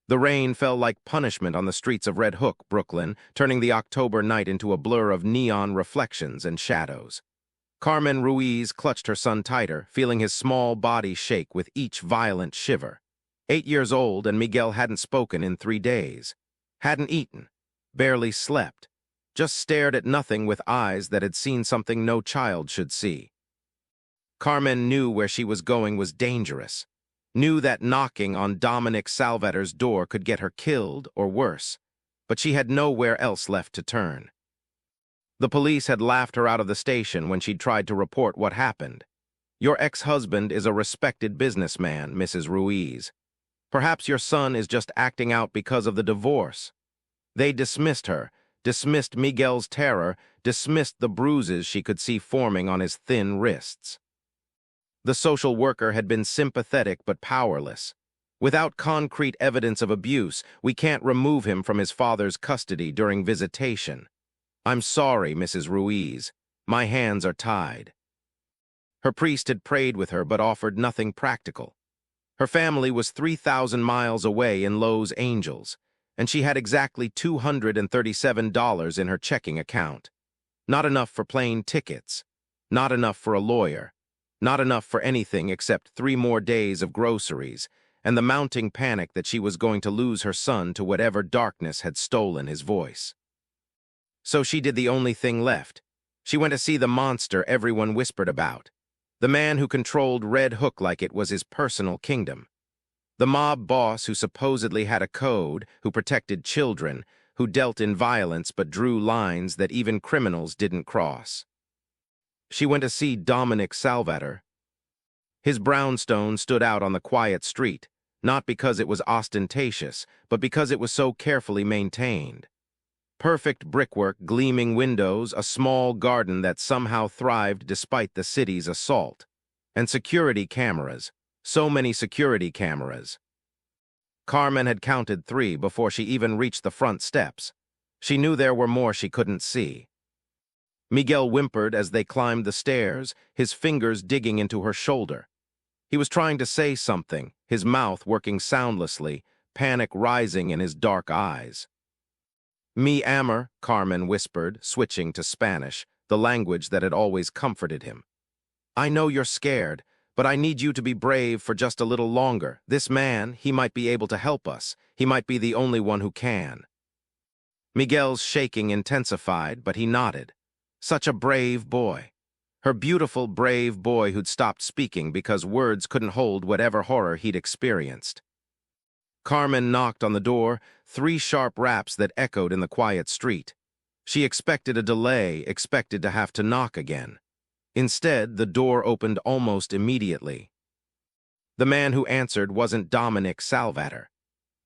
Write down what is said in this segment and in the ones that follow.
The rain fell like punishment on the streets of Red Hook, Brooklyn, turning the October night into a blur of neon reflections and shadows. Carmen Ruiz clutched her son tighter, feeling his small body shake with each violent shiver. 8 years old, and Miguel hadn't spoken in 3 days. Hadn't eaten. Barely slept. Just stared at nothing with eyes that had seen something no child should see. Carmen knew where she was going was dangerous. Knew that knocking on Dominic Salvator's door could get her killed or worse. But she had nowhere else left to turn. The police had laughed her out of the station when she'd tried to report what happened. Your ex-husband is a respected businessman, Mrs. Ruiz. Perhaps your son is just acting out because of the divorce. They dismissed her, dismissed Miguel's terror, dismissed the bruises she could see forming on his thin wrists. The social worker had been sympathetic but powerless. Without concrete evidence of abuse, we can't remove him from his father's custody during visitation. I'm sorry, Mrs. Ruiz. My hands are tied. Her priest had prayed with her but offered nothing practical. Her family was 3,000 miles away in Los Angeles, and she had exactly $237 in her checking account. Not enough for plane tickets. Not enough for a lawyer. Not enough for anything except 3 more days of groceries, and the mounting panic that she was going to lose her son to whatever darkness had stolen his voice. So she did the only thing left. She went to see the monster everyone whispered about. The man who controlled Red Hook like it was his personal kingdom. The mob boss who supposedly had a code, who protected children, who dealt in violence but drew lines that even criminals didn't cross. She went to see Dominic Salvator. His brownstone stood out on the quiet street, not because it was ostentatious, but because it was so carefully maintained. Perfect brickwork, gleaming windows, a small garden that somehow thrived despite the city's assault. And security cameras. So many security cameras. Carmen had counted 3 before she even reached the front steps. She knew there were more she couldn't see. Miguel whimpered as they climbed the stairs, his fingers digging into her shoulder. He was trying to say something, his mouth working soundlessly, panic rising in his dark eyes. Mi amor, Carmen whispered, switching to Spanish, the language that had always comforted him. I know you're scared, but I need you to be brave for just a little longer. This man, he might be able to help us. He might be the only one who can. Miguel's shaking intensified, but he nodded. Such a brave boy. Her beautiful, brave boy who'd stopped speaking because words couldn't hold whatever horror he'd experienced. Carmen knocked on the door, 3 sharp raps that echoed in the quiet street. She expected a delay, expected to have to knock again. Instead, the door opened almost immediately. The man who answered wasn't Dominic Salvator.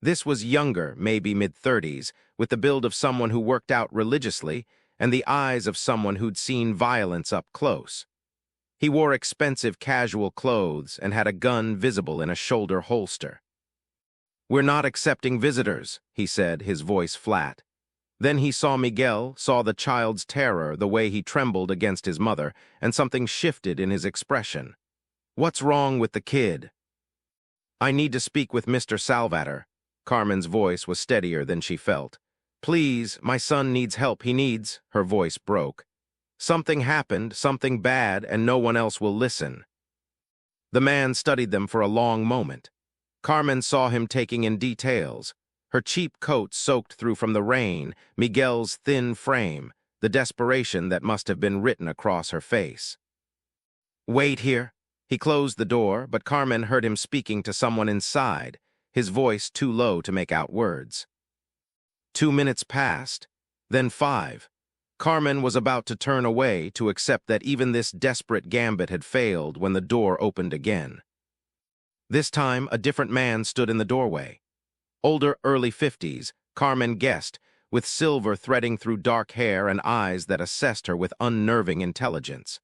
This was younger, maybe mid-30s, with the build of someone who worked out religiously and the eyes of someone who'd seen violence up close. He wore expensive casual clothes and had a gun visible in a shoulder holster. We're not accepting visitors, he said, his voice flat. Then he saw Miguel, saw the child's terror, the way he trembled against his mother, and something shifted in his expression. What's wrong with the kid? I need to speak with Mr. Salvator. Carmen's voice was steadier than she felt. Please, my son needs help. He needs... Her voice broke. Something happened, something bad, and no one else will listen. The man studied them for a long moment. Carmen saw him taking in details. Her cheap coat soaked through from the rain, Miguel's thin frame, the desperation that must have been written across her face. Wait here. He closed the door, but Carmen heard him speaking to someone inside, his voice too low to make out words. 2 minutes passed, then 5. Carmen was about to turn away to accept that even this desperate gambit had failed when the door opened again. This time, a different man stood in the doorway. Older, early 50s, Carmen guessed, with silver threading through dark hair and eyes that assessed her with unnerving intelligence.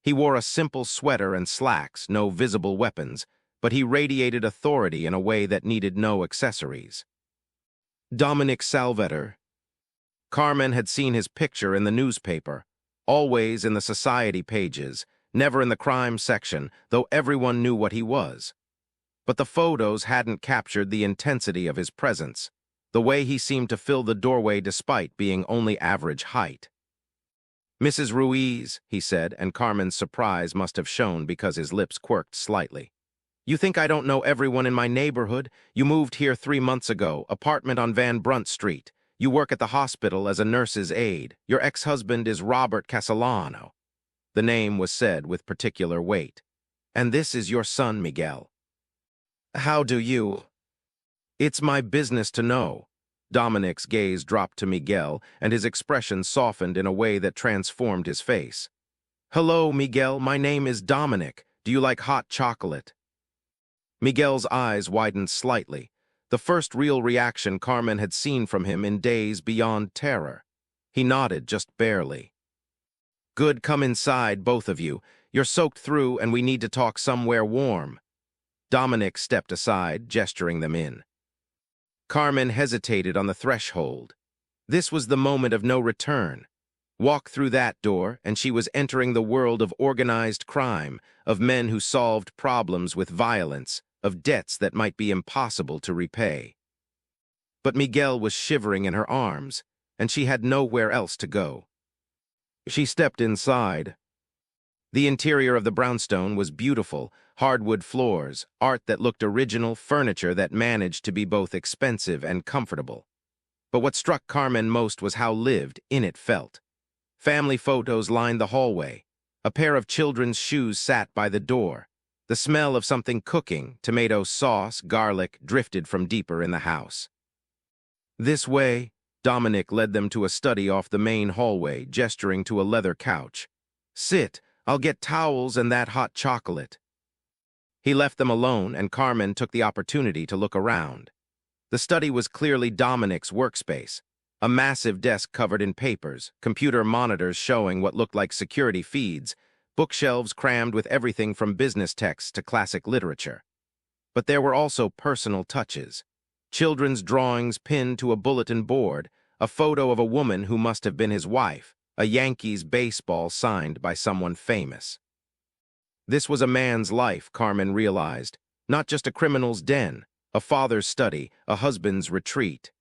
He wore a simple sweater and slacks, no visible weapons, but he radiated authority in a way that needed no accessories. Dominic Salvator. Carmen had seen his picture in the newspaper, always in the society pages, never in the crime section, though everyone knew what he was. But the photos hadn't captured the intensity of his presence, the way he seemed to fill the doorway despite being only average height. "Mrs. Ruiz," he said, and Carmen's surprise must have shown because his lips quirked slightly. "You think I don't know everyone in my neighborhood? You moved here 3 months ago, apartment on Van Brunt Street. You work at the hospital as a nurse's aide. Your ex-husband is Robert Castellano." The name was said with particular weight. "And this is your son, Miguel." "How do you—" "It's my business to know." Dominic's gaze dropped to Miguel, and his expression softened in a way that transformed his face. "Hello, Miguel, my name is Dominic. Do you like hot chocolate?" Miguel's eyes widened slightly, the first real reaction Carmen had seen from him in days beyond terror. He nodded just barely. "Good, come inside, both of you. You're soaked through and we need to talk somewhere warm." Dominic stepped aside, gesturing them in. Carmen hesitated on the threshold. This was the moment of no return. Walk through that door, and she was entering the world of organized crime, of men who solved problems with violence, of debts that might be impossible to repay. But Miguel was shivering in her arms, and she had nowhere else to go. She stepped inside. The interior of the brownstone was beautiful, hardwood floors, art that looked original, furniture that managed to be both expensive and comfortable. But what struck Carmen most was how lived in it felt. Family photos lined the hallway. A pair of children's shoes sat by the door. The smell of something cooking, tomato sauce, garlic, drifted from deeper in the house. "This way," Dominic led them to a study off the main hallway, gesturing to a leather couch. "Sit, I'll get towels and that hot chocolate." He left them alone, and Carmen took the opportunity to look around. The study was clearly Dominic's workspace. A massive desk covered in papers, computer monitors showing what looked like security feeds, bookshelves crammed with everything from business texts to classic literature. But there were also personal touches. Children's drawings pinned to a bulletin board, a photo of a woman who must have been his wife, a Yankees baseball signed by someone famous. This was a man's life, Carmen realized, not just a criminal's den, a father's study, a husband's retreat.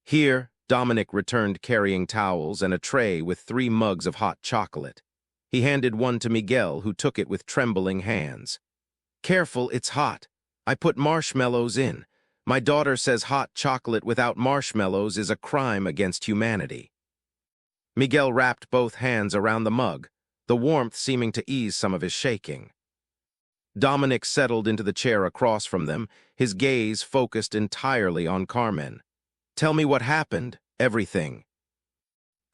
Here, Dominic returned carrying towels and a tray with 3 mugs of hot chocolate. He handed one to Miguel, who took it with trembling hands. "Careful, it's hot. I put marshmallows in. My daughter says hot chocolate without marshmallows is a crime against humanity." Miguel wrapped both hands around the mug, the warmth seeming to ease some of his shaking. Dominic settled into the chair across from them, his gaze focused entirely on Carmen. "Tell me what happened, everything."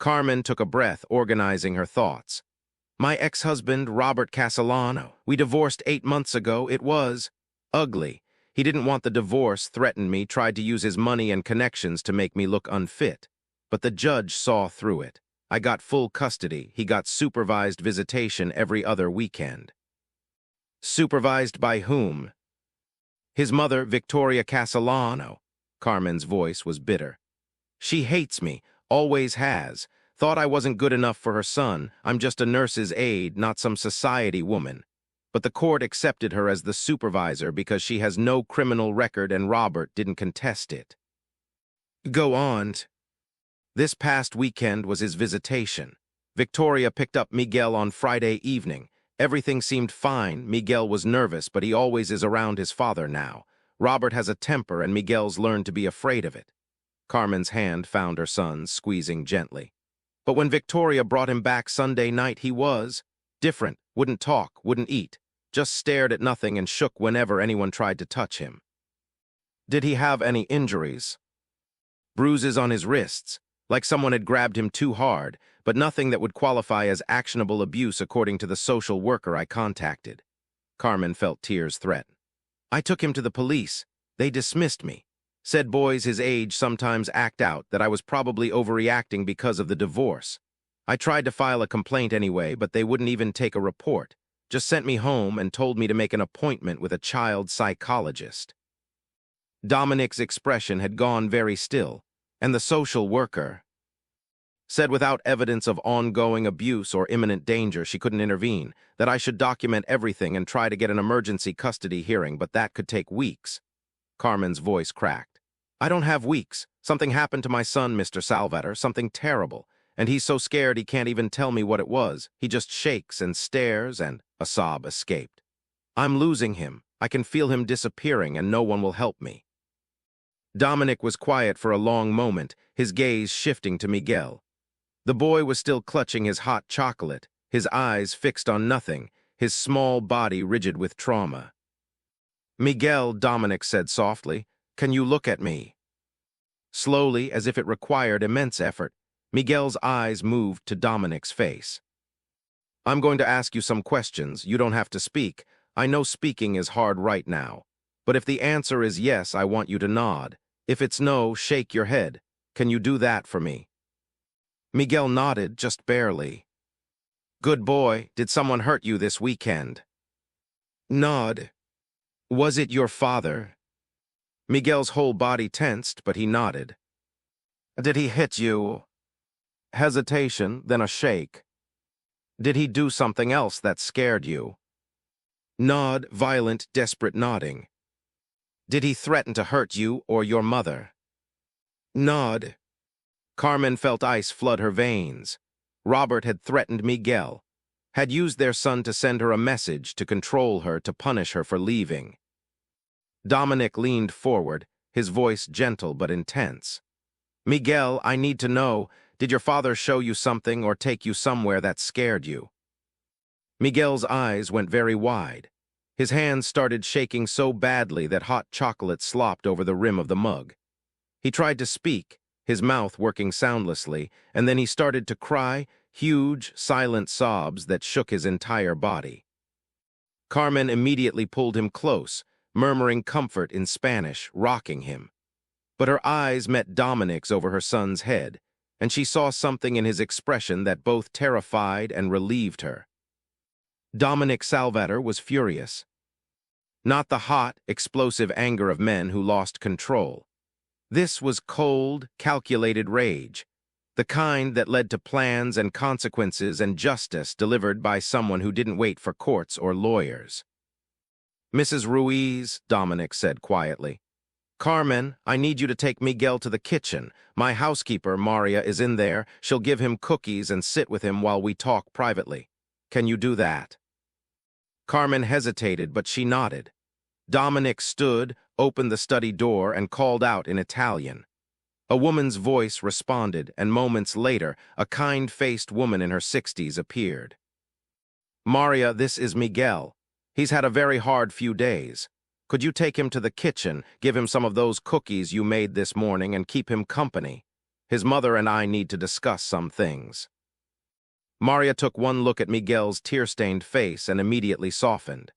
Carmen took a breath, organizing her thoughts. "My ex-husband, Robert Castellano. We divorced 8 months ago. It was ugly. He didn't want the divorce, threatened me, tried to use his money and connections to make me look unfit. But the judge saw through it. I got full custody. He got supervised visitation every other weekend." "Supervised by whom?" "His mother, Victoria Castellano." Carmen's voice was bitter. "She hates me, always has. Thought I wasn't good enough for her son. I'm just a nurse's aide, not some society woman. But the court accepted her as the supervisor because she has no criminal record and Robert didn't contest it." "Go on." "This past weekend was his visitation. Victoria picked up Miguel on Friday evening. Everything seemed fine. Miguel was nervous, but he always is around his father now. Robert has a temper, and Miguel's learned to be afraid of it." Carmen's hand found her son's, squeezing gently. "But when Victoria brought him back Sunday night, he was different, wouldn't talk, wouldn't eat, just stared at nothing and shook whenever anyone tried to touch him." "Did he have any injuries?" "Bruises on his wrists, like someone had grabbed him too hard, but nothing that would qualify as actionable abuse according to the social worker I contacted." Carmen felt tears threaten. "I took him to the police. They dismissed me. Said boys his age sometimes act out, that I was probably overreacting because of the divorce. I tried to file a complaint anyway, but they wouldn't even take a report. Just sent me home and told me to make an appointment with a child psychologist." Dominic's expression had gone very still, and the social worker. Said without evidence of ongoing abuse or imminent danger she couldn't intervene, that I should document everything and try to get an emergency custody hearing, but that could take weeks. Carmen's voice cracked. I don't have weeks. Something happened to my son, Mr. Salvator, something terrible, and he's so scared he can't even tell me what it was. He just shakes and stares, and a sob escaped. I'm losing him. I can feel him disappearing, and no one will help me. Dominic was quiet for a long moment, his gaze shifting to Miguel. The boy was still clutching his hot chocolate, his eyes fixed on nothing, his small body rigid with trauma. Miguel, Dominic said softly, can you look at me? Slowly, as if it required immense effort, Miguel's eyes moved to Dominic's face. I'm going to ask you some questions. You don't have to speak. I know speaking is hard right now. But if the answer is yes, I want you to nod. If it's no, shake your head. Can you do that for me? Miguel nodded, just barely. Good boy. Did someone hurt you this weekend? Nod. Was it your father? Miguel's whole body tensed, but he nodded. Did he hit you? Hesitation, then a shake. Did he do something else that scared you? Nod, violent, desperate nodding. Did he threaten to hurt you or your mother? Nod. Carmen felt ice flood her veins. Robert had threatened Miguel, had used their son to send her a message to control her, to punish her for leaving. Dominic leaned forward, his voice gentle but intense. Miguel, I need to know, did your father show you something or take you somewhere that scared you? Miguel's eyes went very wide. His hands started shaking so badly that hot chocolate slopped over the rim of the mug. He tried to speak, his mouth working soundlessly, and then he started to cry, huge, silent sobs that shook his entire body. Carmen immediately pulled him close, murmuring comfort in Spanish, rocking him. But her eyes met Dominic's over her son's head, and she saw something in his expression that both terrified and relieved her. Dominic Salvator was furious. Not the hot, explosive anger of men who lost control. This was cold, calculated rage, the kind that led to plans and consequences and justice delivered by someone who didn't wait for courts or lawyers. Mrs. Ruiz, Dominic said quietly. Carmen, I need you to take Miguel to the kitchen. My housekeeper, Maria, is in there. She'll give him cookies and sit with him while we talk privately. Can you do that? Carmen hesitated, but she nodded. Dominic stood, opened the study door, and called out in Italian. A woman's voice responded, and moments later, a kind-faced woman in her 60s appeared. Maria, this is Miguel. He's had a very hard few days. Could you take him to the kitchen, give him some of those cookies you made this morning, and keep him company? His mother and I need to discuss some things. Maria took one look at Miguel's tear-stained face and immediately softened.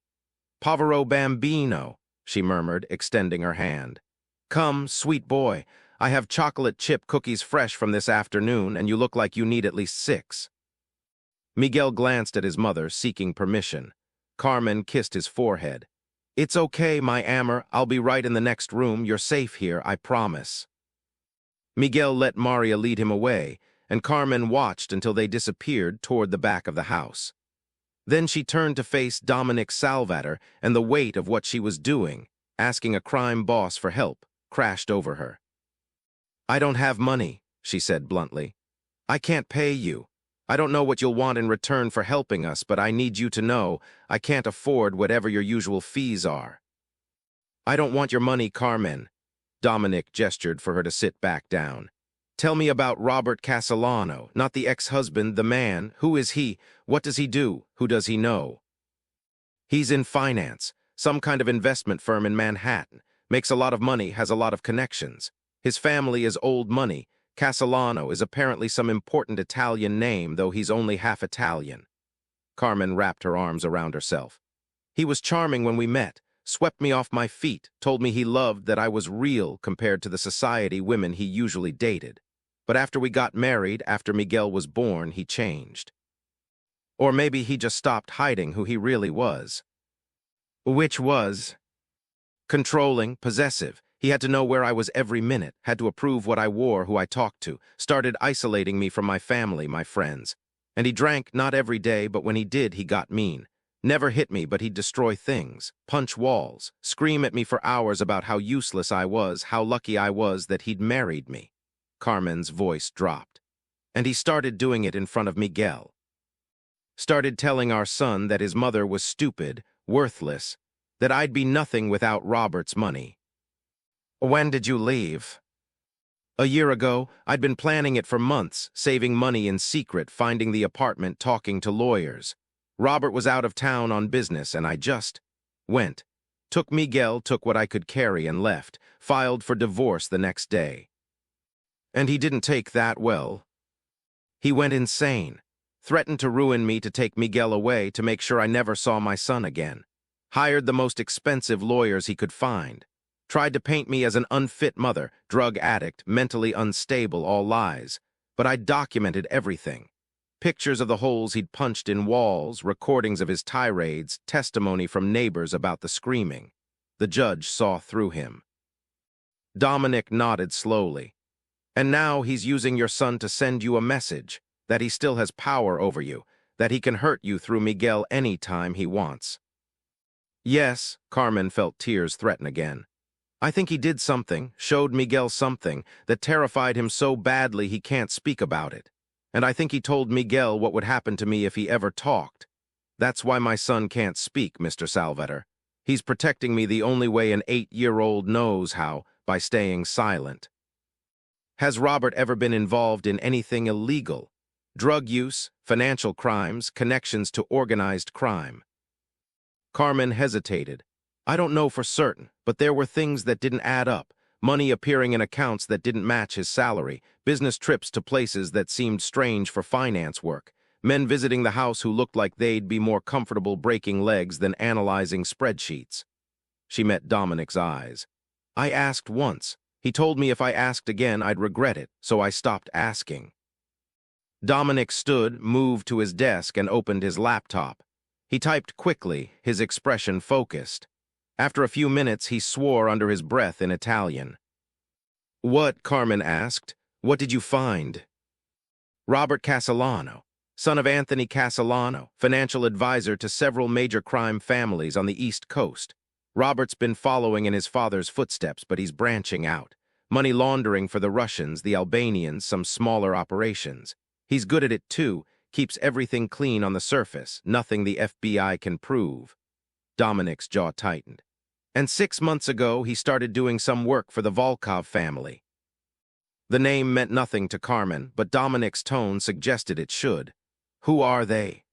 Povero bambino, she murmured, extending her hand. Come, sweet boy, I have chocolate chip cookies fresh from this afternoon, and you look like you need at least 6. Miguel glanced at his mother, seeking permission. Carmen kissed his forehead. It's okay, my amor, I'll be right in the next room. You're safe here, I promise. Miguel let Maria lead him away, and Carmen watched until they disappeared toward the back of the house. Then she turned to face Dominic Salvator, and the weight of what she was doing, asking a crime boss for help, crashed over her. I don't have money, she said bluntly. I can't pay you. I don't know what you'll want in return for helping us, but I need you to know I can't afford whatever your usual fees are. I don't want your money, Carmen. Dominic gestured for her to sit back down. Tell me about Robert Castellano, not the ex-husband, the man. Who is he? What does he do? Who does he know? He's in finance, some kind of investment firm in Manhattan. Makes a lot of money, has a lot of connections. His family is old money. Castellano is apparently some important Italian name, though he's only half Italian. Carmen wrapped her arms around herself. He was charming when we met, swept me off my feet, told me he loved that I was real compared to the society women he usually dated. But after we got married, after Miguel was born, he changed. Or maybe he just stopped hiding who he really was. Which was controlling, possessive. He had to know where I was every minute, had to approve what I wore, who I talked to, started isolating me from my family, my friends. And he drank not every day, but when he did, he got mean. Never hit me, but he'd destroy things, punch walls, scream at me for hours about how useless I was, how lucky I was that he'd married me. Carmen's voice dropped. And he started doing it in front of Miguel. Started telling our son that his mother was stupid, worthless, that I'd be nothing without Robert's money. When did you leave? A year ago. I'd been planning it for months, saving money in secret, finding the apartment, talking to lawyers. Robert was out of town on business, and I just went. Took Miguel, took what I could carry, and left. Filed for divorce the next day. And he didn't take that well. He went insane. Threatened to ruin me, to take Miguel away, to make sure I never saw my son again. Hired the most expensive lawyers he could find. Tried to paint me as an unfit mother, drug addict, mentally unstable, all lies. But I documented everything. Pictures of the holes he'd punched in walls, recordings of his tirades, testimony from neighbors about the screaming. The judge saw through him. Dominic nodded slowly. And now he's using your son to send you a message, that he still has power over you, that he can hurt you through Miguel any time he wants. Yes, Carmen felt tears threaten again. I think he did something, showed Miguel something, that terrified him so badly he can't speak about it. And I think he told Miguel what would happen to me if he ever talked. That's why my son can't speak, Mr. Salvator. He's protecting me the only way an 8-year-old knows how, by staying silent. Has Robert ever been involved in anything illegal? Drug use, financial crimes, connections to organized crime? Carmen hesitated. I don't know for certain, but there were things that didn't add up. Money appearing in accounts that didn't match his salary, business trips to places that seemed strange for finance work, men visiting the house who looked like they'd be more comfortable breaking legs than analyzing spreadsheets. She met Dominic's eyes. I asked once. He told me if I asked again, I'd regret it, so I stopped asking. Dominic stood, moved to his desk, and opened his laptop. He typed quickly, his expression focused. After a few minutes, he swore under his breath in Italian. What? Carmen asked. What did you find? Robert Castellano, son of Anthony Castellano, financial advisor to several major crime families on the East Coast. Robert's been following in his father's footsteps, but he's branching out. Money laundering for the Russians, the Albanians, some smaller operations. He's good at it too, keeps everything clean on the surface, nothing the FBI can prove. Dominic's jaw tightened. And 6 months ago, he started doing some work for the Volkov family. The name meant nothing to Carmen, but Dominic's tone suggested it should. Who are they?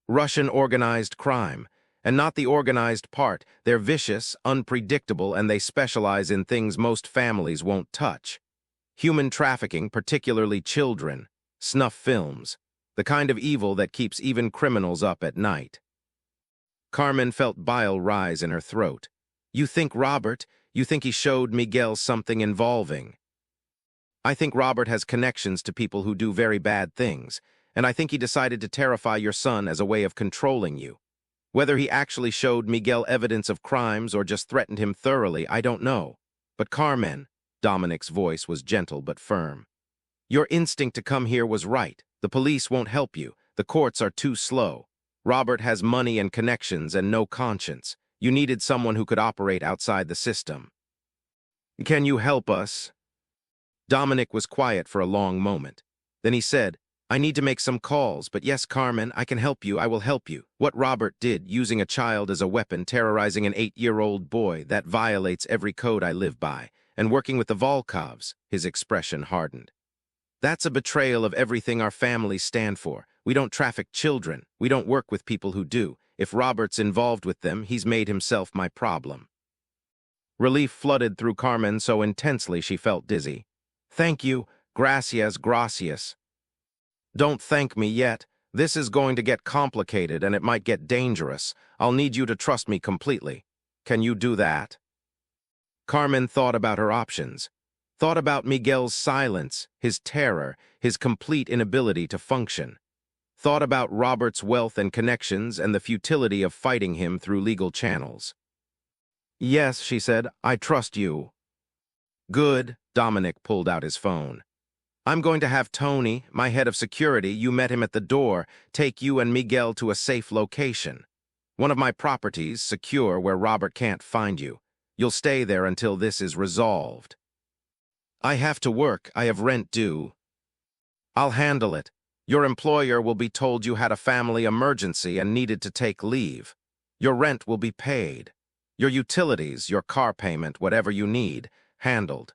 Russian organized crime. And not the organized part. They're vicious, unpredictable, and they specialize in things most families won't touch. Human trafficking, particularly children. Snuff films. The kind of evil that keeps even criminals up at night. Carmen felt bile rise in her throat. You think Robert? You think he showed Miguel something involving? I think Robert has connections to people who do very bad things, and I think he decided to terrify your son as a way of controlling you. Whether he actually showed Miguel evidence of crimes or just threatened him thoroughly, I don't know. But Carmen, Dominic's voice was gentle but firm. Your instinct to come here was right. The police won't help you. The courts are too slow. Robert has money and connections and no conscience. You needed someone who could operate outside the system. Can you help us? Dominic was quiet for a long moment. Then he said, I need to make some calls, but yes, Carmen, I can help you. I will help you. What Robert did, using a child as a weapon, terrorizing an 8-year-old boy, that violates every code I live by. And working with the Volkovs, his expression hardened. That's a betrayal of everything our families stand for. We don't traffic children. We don't work with people who do. If Robert's involved with them, he's made himself my problem. Relief flooded through Carmen so intensely she felt dizzy. Thank you. Gracias, gracias. Don't thank me yet. This is going to get complicated and it might get dangerous. I'll need you to trust me completely. Can you do that? Carmen thought about her options. Thought about Miguel's silence, his terror, his complete inability to function. Thought about Robert's wealth and connections and the futility of fighting him through legal channels. Yes, she said, I trust you. Good, Dominic pulled out his phone. I'm going to have Tony, my head of security, you met him at the door, take you and Miguel to a safe location. One of my properties, secure, where Robert can't find you. You'll stay there until this is resolved. I have to work, I have rent due. I'll handle it. Your employer will be told you had a family emergency and needed to take leave. Your rent will be paid. Your utilities, your car payment, whatever you need, handled.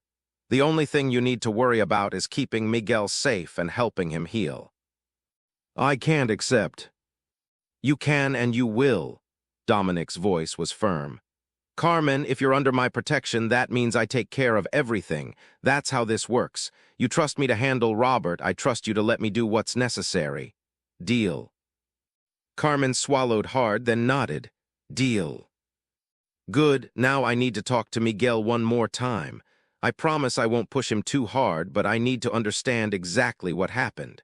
The only thing you need to worry about is keeping Miguel safe and helping him heal. I can't accept. You can and you will. Dominic's voice was firm. Carmen, if you're under my protection, that means I take care of everything. That's how this works. You trust me to handle Robert, I trust you to let me do what's necessary. Deal. Carmen swallowed hard, then nodded. Deal. Good, now I need to talk to Miguel one more time. I promise I won't push him too hard, but I need to understand exactly what happened.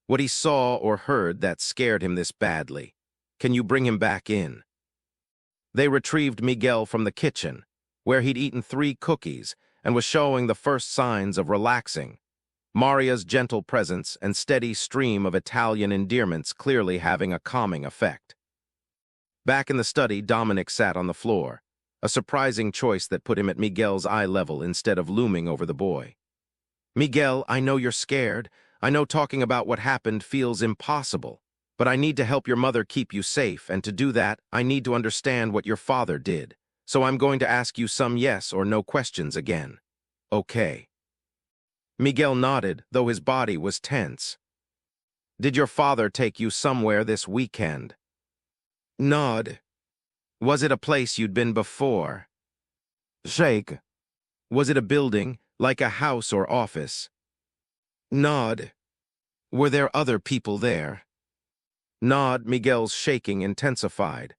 What he saw or heard that scared him this badly. Can you bring him back in? They retrieved Miguel from the kitchen, where he'd eaten 3 cookies and was showing the first signs of relaxing. Maria's gentle presence and steady stream of Italian endearments clearly having a calming effect. Back in the study, Dominic sat on the floor, a surprising choice that put him at Miguel's eye level instead of looming over the boy. Miguel, I know you're scared. I know talking about what happened feels impossible. But I need to help your mother keep you safe, and to do that, I need to understand what your father did. So I'm going to ask you some yes or no questions again. Okay. Miguel nodded, though his body was tense. Did your father take you somewhere this weekend? Nod. Was it a place you'd been before? Shake. Was it a building, like a house or office? Nod. Were there other people there? Nod, Miguel's shaking intensified.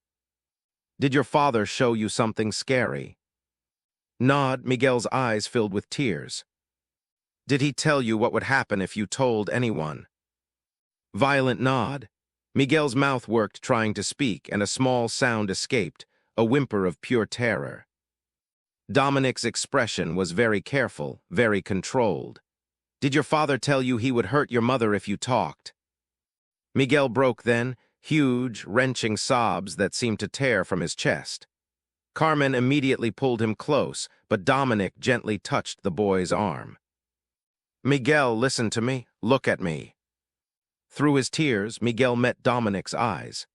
Did your father show you something scary? Nod, Miguel's eyes filled with tears. Did he tell you what would happen if you told anyone? Violent nod. Miguel's mouth worked trying to speak, and a small sound escaped, a whimper of pure terror. Dominic's expression was very careful, very controlled. Did your father tell you he would hurt your mother if you talked? Miguel broke then, huge, wrenching sobs that seemed to tear from his chest. Carmen immediately pulled him close, but Dominic gently touched the boy's arm. Miguel, listen to me. Look at me. Through his tears, Miguel met Dominic's eyes.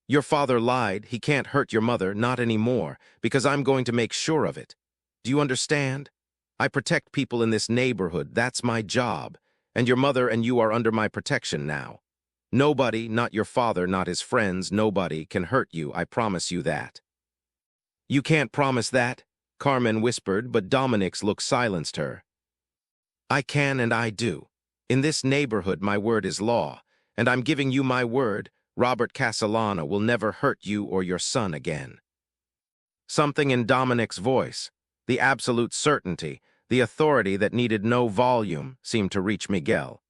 Your father lied. He can't hurt your mother, not anymore, because I'm going to make sure of it. Do you understand? I protect people in this neighborhood. That's my job. And your mother and you are under my protection now. Nobody, not your father, not his friends, nobody can hurt you, I promise you that. You can't promise that, Carmen whispered, but Dominic's look silenced her. I can and I do. In this neighborhood, my word is law, and I'm giving you my word, Robert Castellano will never hurt you or your son again. Something in Dominic's voice, the absolute certainty, the authority that needed no volume, seemed to reach Miguel.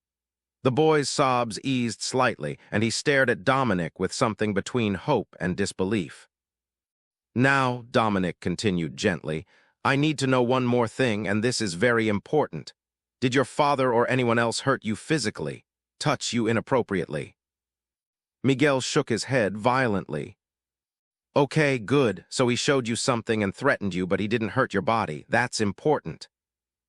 The boy's sobs eased slightly, and he stared at Dominic with something between hope and disbelief. Now, Dominic continued gently, I need to know one more thing, and this is very important. Did your father or anyone else hurt you physically, touch you inappropriately? Miguel shook his head violently. Okay, good, so he showed you something and threatened you, but he didn't hurt your body. That's important.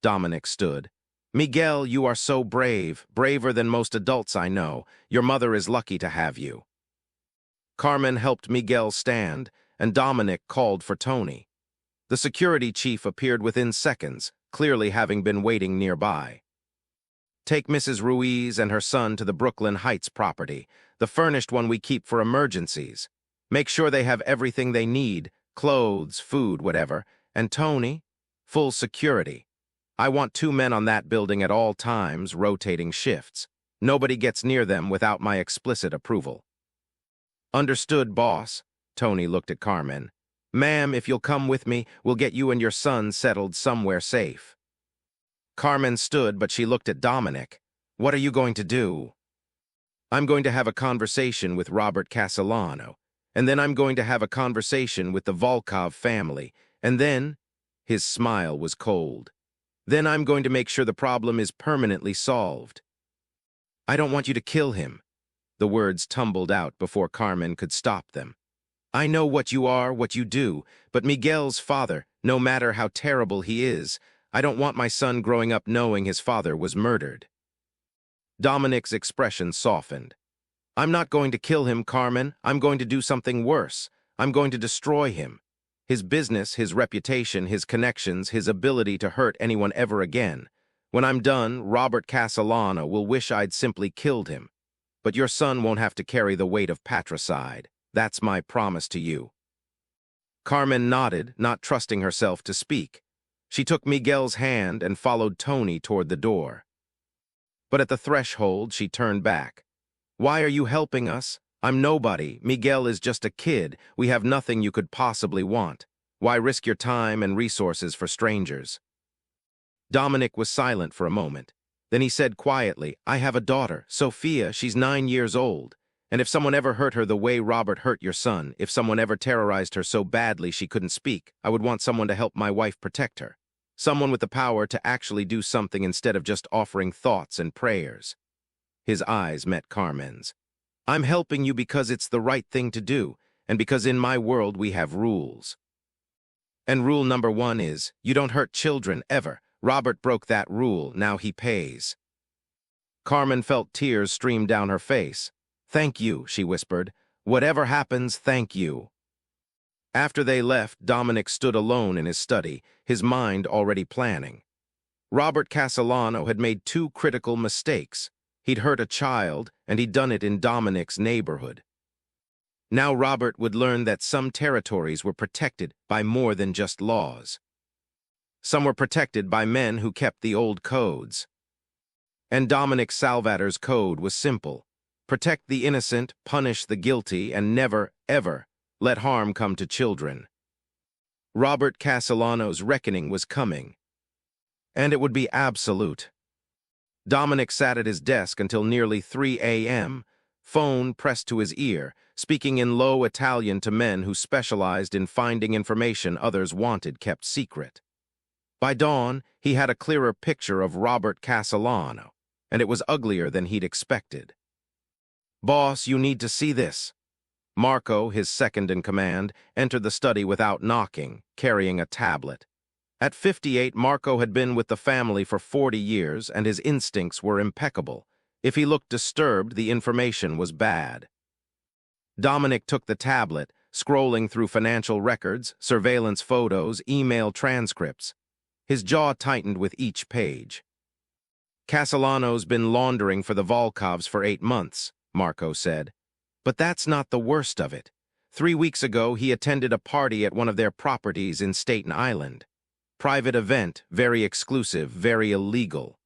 Dominic stood. Miguel, you are so brave, braver than most adults I know. Your mother is lucky to have you. Carmen helped Miguel stand, and Dominic called for Tony. The security chief appeared within seconds, clearly having been waiting nearby. Take Mrs. Ruiz and her son to the Brooklyn Heights property, the furnished one we keep for emergencies. Make sure they have everything they need, clothes, food, whatever, and Tony, full security. I want 2 men on that building at all times, rotating shifts. Nobody gets near them without my explicit approval. Understood, boss. Tony looked at Carmen. Ma'am, if you'll come with me, we'll get you and your son settled somewhere safe. Carmen stood, but she looked at Dominic. What are you going to do? I'm going to have a conversation with Robert Castellano, And then I'm going to have a conversation with the Volkov family. And then, his smile was cold. Then I'm going to make sure the problem is permanently solved. I don't want you to kill him. The words tumbled out before Carmen could stop them. I know what you are, what you do, but Miguel's father, no matter how terrible he is, I don't want my son growing up knowing his father was murdered. Dominic's expression softened. I'm not going to kill him, Carmen. I'm going to do something worse. I'm going to destroy him. His business, his reputation, his connections, his ability to hurt anyone ever again. When I'm done, Robert Castellano will wish I'd simply killed him. But your son won't have to carry the weight of patricide. That's my promise to you. Carmen nodded, not trusting herself to speak. She took Miguel's hand and followed Tony toward the door. But at the threshold, she turned back. Why are you helping us? I'm nobody. Miguel is just a kid. We have nothing you could possibly want. Why risk your time and resources for strangers? Dominic was silent for a moment. Then he said quietly, I have a daughter, Sophia. She's 9 years old. And if someone ever hurt her the way Robert hurt your son, if someone ever terrorized her so badly she couldn't speak, I would want someone to help my wife protect her. Someone with the power to actually do something instead of just offering thoughts and prayers. His eyes met Carmen's. I'm helping you because it's the right thing to do, and because in my world we have rules. And rule number 1 is, you don't hurt children, ever. Robert broke that rule, now he pays. Carmen felt tears stream down her face. Thank you, she whispered. Whatever happens, thank you. After they left, Dominic stood alone in his study, his mind already planning. Robert Castellano had made 2 critical mistakes. He'd hurt a child, and he'd done it in Dominic's neighborhood. Now Robert would learn that some territories were protected by more than just laws. Some were protected by men who kept the old codes. And Dominic Salvator's code was simple. Protect the innocent, punish the guilty, and never, ever, let harm come to children. Robert Castellano's reckoning was coming. And it would be absolute. Dominic sat at his desk until nearly 3 a.m., phone pressed to his ear, speaking in low Italian to men who specialized in finding information others wanted kept secret. By dawn, he had a clearer picture of Robert Castellano, and it was uglier than he'd expected. Boss, you need to see this. Marco, his second-in-command, entered the study without knocking, carrying a tablet. At 58, Marco had been with the family for 40 years, and his instincts were impeccable. If he looked disturbed, the information was bad. Dominic took the tablet, scrolling through financial records, surveillance photos, email transcripts. His jaw tightened with each page. Castellano's been laundering for the Volkovs for 8 months, Marco said. But that's not the worst of it. 3 weeks ago, he attended a party at one of their properties in Staten Island. Private event, very exclusive, very illegal.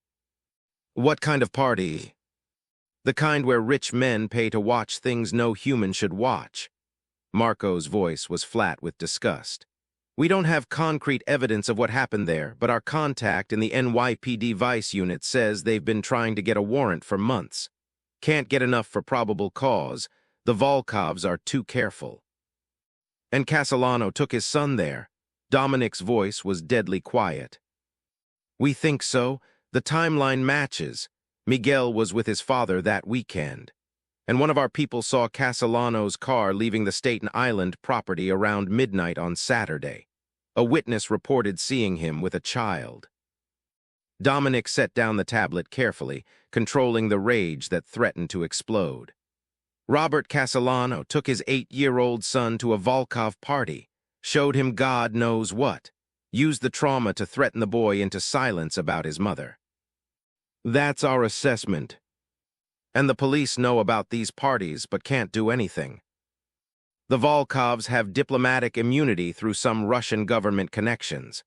What kind of party? The kind where rich men pay to watch things no human should watch. Marco's voice was flat with disgust. We don't have concrete evidence of what happened there, but our contact in the NYPD Vice Unit says they've been trying to get a warrant for months. Can't get enough for probable cause. The Volkovs are too careful. And Castellano took his son there. Dominic's voice was deadly quiet. We think so. The timeline matches. Miguel was with his father that weekend. And one of our people saw Castellano's car leaving the Staten Island property around midnight on Saturday. A witness reported seeing him with a child. Dominic set down the tablet carefully, controlling the rage that threatened to explode. Robert Castellano took his 8-year-old son to a Volkov party, showed him God knows what, used the trauma to threaten the boy into silence about his mother. That's our assessment. And the police know about these parties but can't do anything. The Volkovs have diplomatic immunity through some Russian government connections.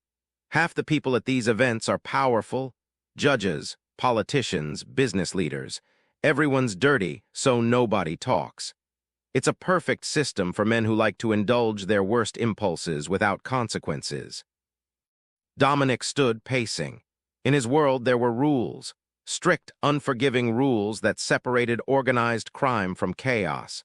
Half the people at these events are powerful, judges, politicians, business leaders. Everyone's dirty, so nobody talks. It's a perfect system for men who like to indulge their worst impulses without consequences. Dominic stood pacing. In his world there were rules, strict, unforgiving rules that separated organized crime from chaos.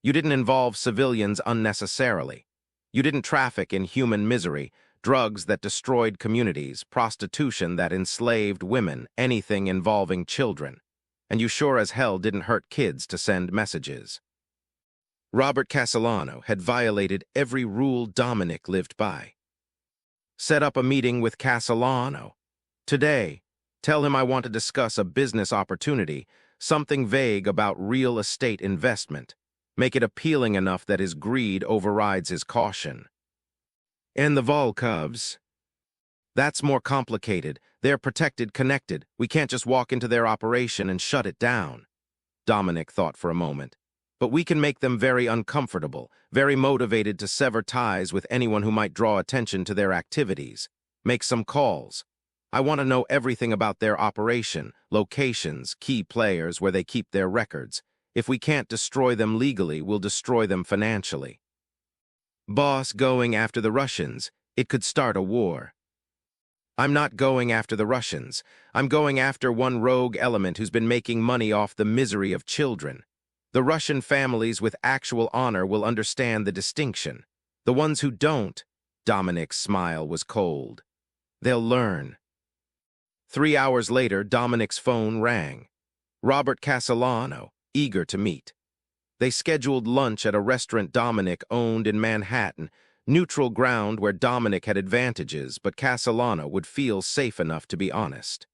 You didn't involve civilians unnecessarily. You didn't traffic in human misery, drugs that destroyed communities, prostitution that enslaved women, anything involving children. And you sure as hell didn't hurt kids to send messages. Robert Castellano had violated every rule Dominic lived by. Set up a meeting with Castellano. Today, tell him I want to discuss a business opportunity, something vague about real estate investment. Make it appealing enough that his greed overrides his caution. And the Volkovs? That's more complicated. They're protected, connected. We can't just walk into their operation and shut it down. Dominic thought for a moment. But we can make them very uncomfortable, very motivated to sever ties with anyone who might draw attention to their activities. Make some calls. I want to know everything about their operation, locations, key players, where they keep their records. If we can't destroy them legally, we'll destroy them financially. Boss, going after the Russians, it could start a war. I'm not going after the Russians. I'm going after one rogue element who's been making money off the misery of children. The Russian families with actual honor will understand the distinction. The ones who don't, Dominic's smile was cold. They'll learn. 3 hours later, Dominic's phone rang. Robert Castellano, eager to meet. They scheduled lunch at a restaurant Dominic owned in Manhattan, neutral ground where Dominic had advantages, but Castellano would feel safe enough to be honest.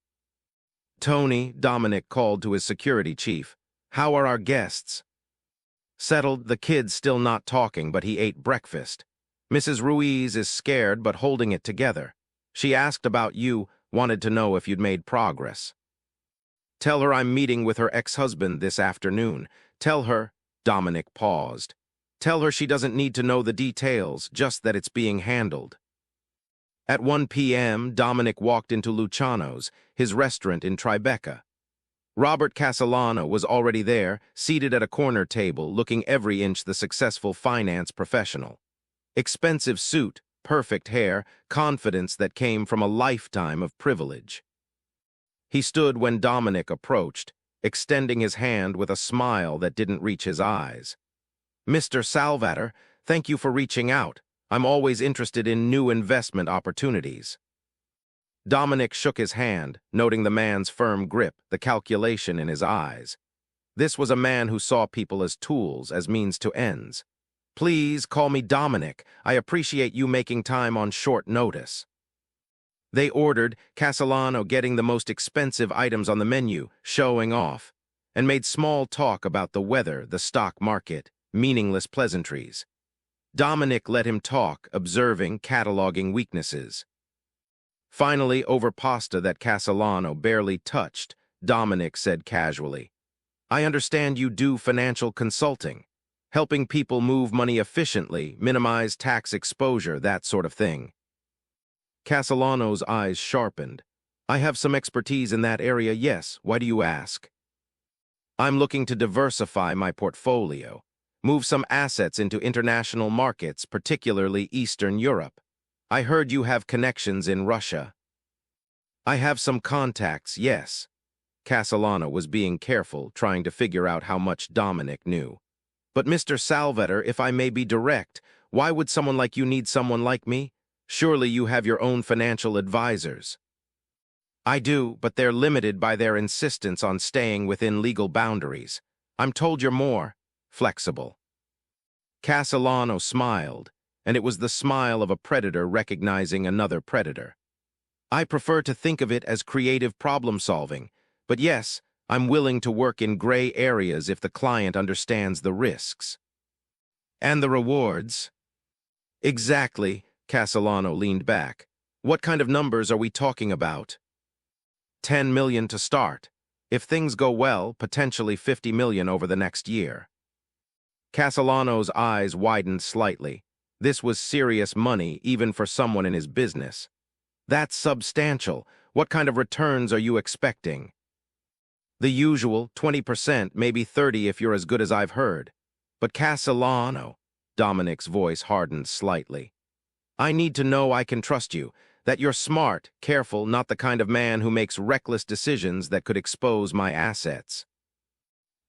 Tony, Dominic called to his security chief. How are our guests? Settled, the kids still not talking, but he ate breakfast. Mrs. Ruiz is scared but holding it together. She asked about you, wanted to know if you'd made progress. Tell her I'm meeting with her ex-husband this afternoon. Tell her, Dominic paused. Tell her she doesn't need to know the details, just that it's being handled. At 1 p.m., Dominic walked into Luciano's, his restaurant in Tribeca. Robert Castellano was already there, seated at a corner table, looking every inch the successful finance professional. Expensive suit, perfect hair, confidence that came from a lifetime of privilege. He stood when Dominic approached, extending his hand with a smile that didn't reach his eyes. Mr. Salvator, thank you for reaching out. I'm always interested in new investment opportunities. Dominic shook his hand, noting the man's firm grip, the calculation in his eyes. This was a man who saw people as tools, as means to ends. Please call me Dominic. I appreciate you making time on short notice. They ordered, Castellano getting the most expensive items on the menu, showing off, and made small talk about the weather, the stock market, meaningless pleasantries. Dominic let him talk, observing, cataloging weaknesses. Finally, over pasta that Castellano barely touched, Dominic said casually, I understand you do financial consulting, helping people move money efficiently, minimize tax exposure, that sort of thing. Castellano's eyes sharpened. I have some expertise in that area, yes. Why do you ask? I'm looking to diversify my portfolio, move some assets into international markets, particularly Eastern Europe. I heard you have connections in Russia. I have some contacts, yes. Castellano was being careful, trying to figure out how much Dominic knew. But Mr. Salvator, if I may be direct, why would someone like you need someone like me? Surely you have your own financial advisors. I do, but they're limited by their insistence on staying within legal boundaries. I'm told you're more flexible. Castellano smiled, and it was the smile of a predator recognizing another predator. I prefer to think of it as creative problem-solving, but yes, I'm willing to work in gray areas if the client understands the risks. And the rewards? Exactly, Castellano leaned back. What kind of numbers are we talking about? 10 million to start. If things go well, potentially 50 million over the next year. Castellano's eyes widened slightly. This was serious money, even for someone in his business. That's substantial. What kind of returns are you expecting? The usual, 20%, maybe 30% if you're as good as I've heard. But Castellano, Dominic's voice hardened slightly. I need to know I can trust you, that you're smart, careful, not the kind of man who makes reckless decisions that could expose my assets.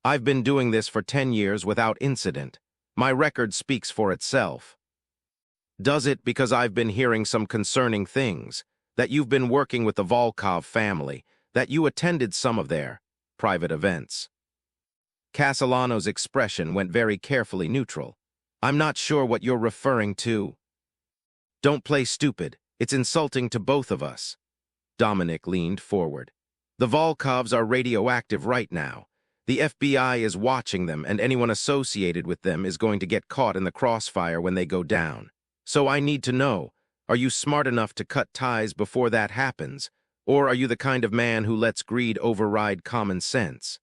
I've been doing this for 10 years without incident. My record speaks for itself. Does it because I've been hearing some concerning things, that you've been working with the Volkov family, that you attended some of their private events? Castellano's expression went very carefully neutral. I'm not sure what you're referring to. Don't play stupid. It's insulting to both of us. Dominic leaned forward. The Volkovs are radioactive right now. The FBI is watching them, and anyone associated with them is going to get caught in the crossfire when they go down. So I need to know, are you smart enough to cut ties before that happens, or are you the kind of man who lets greed override common sense?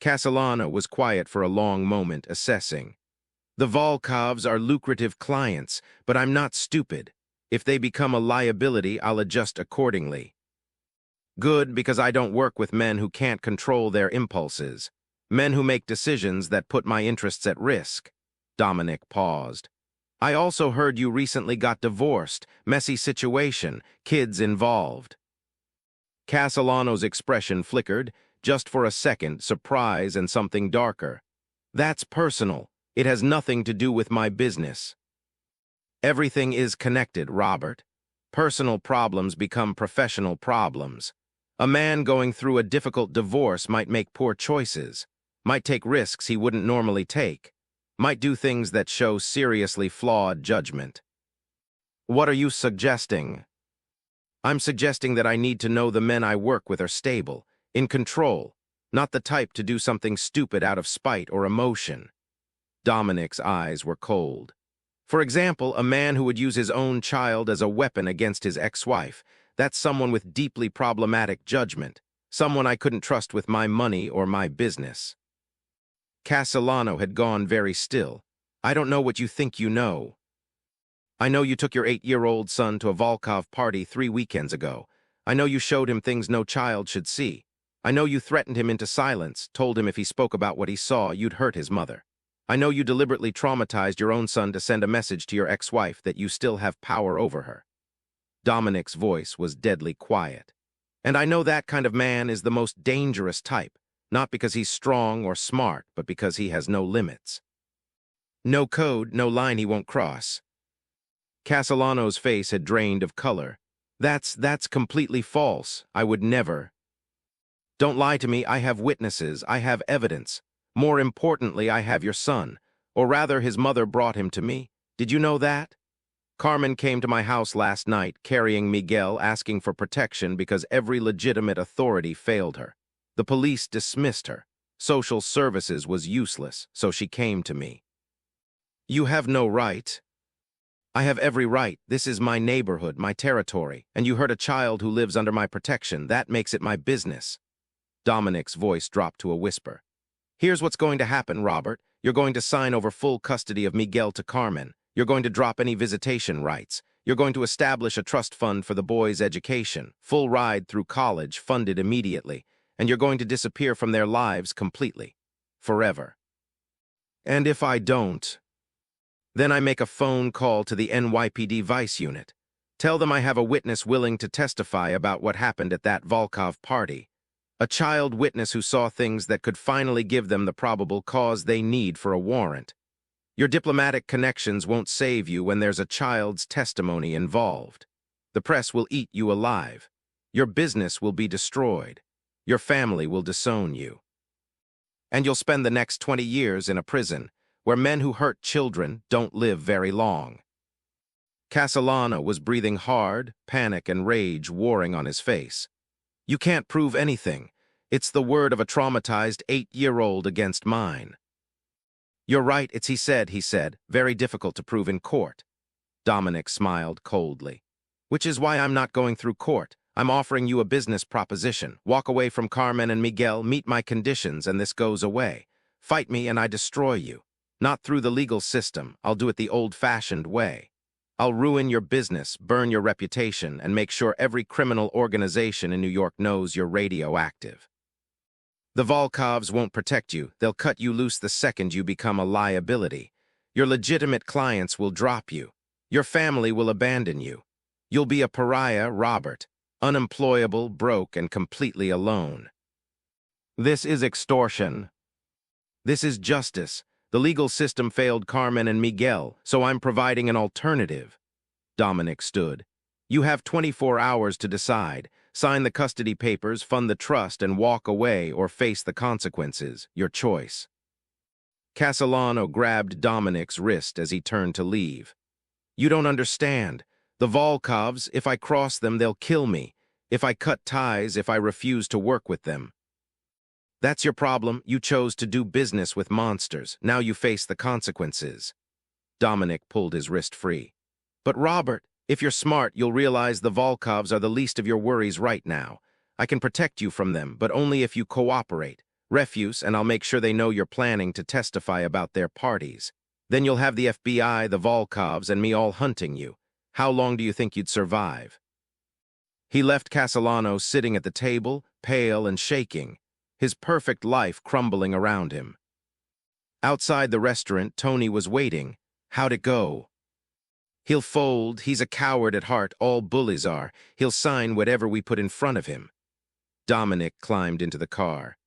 Castellano was quiet for a long moment, assessing. The Volkovs are lucrative clients, but I'm not stupid. If they become a liability, I'll adjust accordingly. Good, because I don't work with men who can't control their impulses. Men who make decisions that put my interests at risk. Dominic paused. I also heard you recently got divorced. Messy situation. Kids involved. Castellano's expression flickered, just for a second, surprise and something darker. That's personal. It has nothing to do with my business. Everything is connected, Robert. Personal problems become professional problems. A man going through a difficult divorce might make poor choices, might take risks he wouldn't normally take, might do things that show seriously flawed judgment. What are you suggesting? I'm suggesting that I need to know the men I work with are stable, in control, not the type to do something stupid out of spite or emotion. Dominic's eyes were cold. For example, a man who would use his own child as a weapon against his ex-wife. That's someone with deeply problematic judgment, someone I couldn't trust with my money or my business. Castellano had gone very still. I don't know what you think you know. I know you took your 8-year-old son to a Volkov party 3 weekends ago. I know you showed him things no child should see. I know you threatened him into silence, told him if he spoke about what he saw, you'd hurt his mother. I know you deliberately traumatized your own son to send a message to your ex-wife that you still have power over her. Dominic's voice was deadly quiet. And I know that kind of man is the most dangerous type, not because he's strong or smart, but because he has no limits. No code, no line he won't cross. Castellano's face had drained of color. That's completely false. I would never. Don't lie to me. I have witnesses. I have evidence. More importantly, I have your son. Or rather, his mother brought him to me. Did you know that? Carmen came to my house last night, carrying Miguel, asking for protection because every legitimate authority failed her. The police dismissed her. Social services was useless, so she came to me. You have no right. I have every right. This is my neighborhood, my territory, and you hurt a child who lives under my protection. That makes it my business. Dominic's voice dropped to a whisper. Here's what's going to happen, Robert. You're going to sign over full custody of Miguel to Carmen. You're going to drop any visitation rights. You're going to establish a trust fund for the boy's education, full ride through college, funded immediately, and you're going to disappear from their lives completely, forever. And if I don't, then I make a phone call to the NYPD Vice Unit. Tell them I have a witness willing to testify about what happened at that Volkov party. A child witness who saw things that could finally give them the probable cause they need for a warrant. Your diplomatic connections won't save you when there's a child's testimony involved. The press will eat you alive. Your business will be destroyed. Your family will disown you. And you'll spend the next 20 years in a prison, where men who hurt children don't live very long. Castellano was breathing hard, panic and rage warring on his face. You can't prove anything. It's the word of a traumatized 8-year-old against mine. You're right, it's he said, very difficult to prove in court. Dominic smiled coldly. Which is why I'm not going through court. I'm offering you a business proposition. Walk away from Carmen and Miguel, meet my conditions, and this goes away. Fight me and I destroy you. Not through the legal system. I'll do it the old-fashioned way. I'll ruin your business, burn your reputation, and make sure every criminal organization in New York knows you're radioactive. The Volkovs won't protect you. They'll cut you loose the second you become a liability. Your legitimate clients will drop you. Your family will abandon you. You'll be a pariah, Robert, unemployable, broke, and completely alone. This is extortion. This is justice. The legal system failed Carmen and Miguel, so I'm providing an alternative. Dominic stood. You have 24 hours to decide. Sign the custody papers, fund the trust, and walk away or face the consequences. Your choice. Castellano grabbed Dominic's wrist as he turned to leave. You don't understand. The Volkovs, if I cross them, they'll kill me. If I cut ties, if I refuse to work with them. That's your problem. You chose to do business with monsters. Now you face the consequences. Dominic pulled his wrist free. But Robert, if you're smart, you'll realize the Volkovs are the least of your worries right now. I can protect you from them, but only if you cooperate. Refuse, and I'll make sure they know you're planning to testify about their parties. Then you'll have the FBI, the Volkovs, and me all hunting you. How long do you think you'd survive? He left Castellano sitting at the table, pale and shaking, his perfect life crumbling around him. Outside the restaurant, Tony was waiting. How'd it go? He'll fold. He's a coward at heart. All bullies are. He'll sign whatever we put in front of him. Dominic climbed into the car.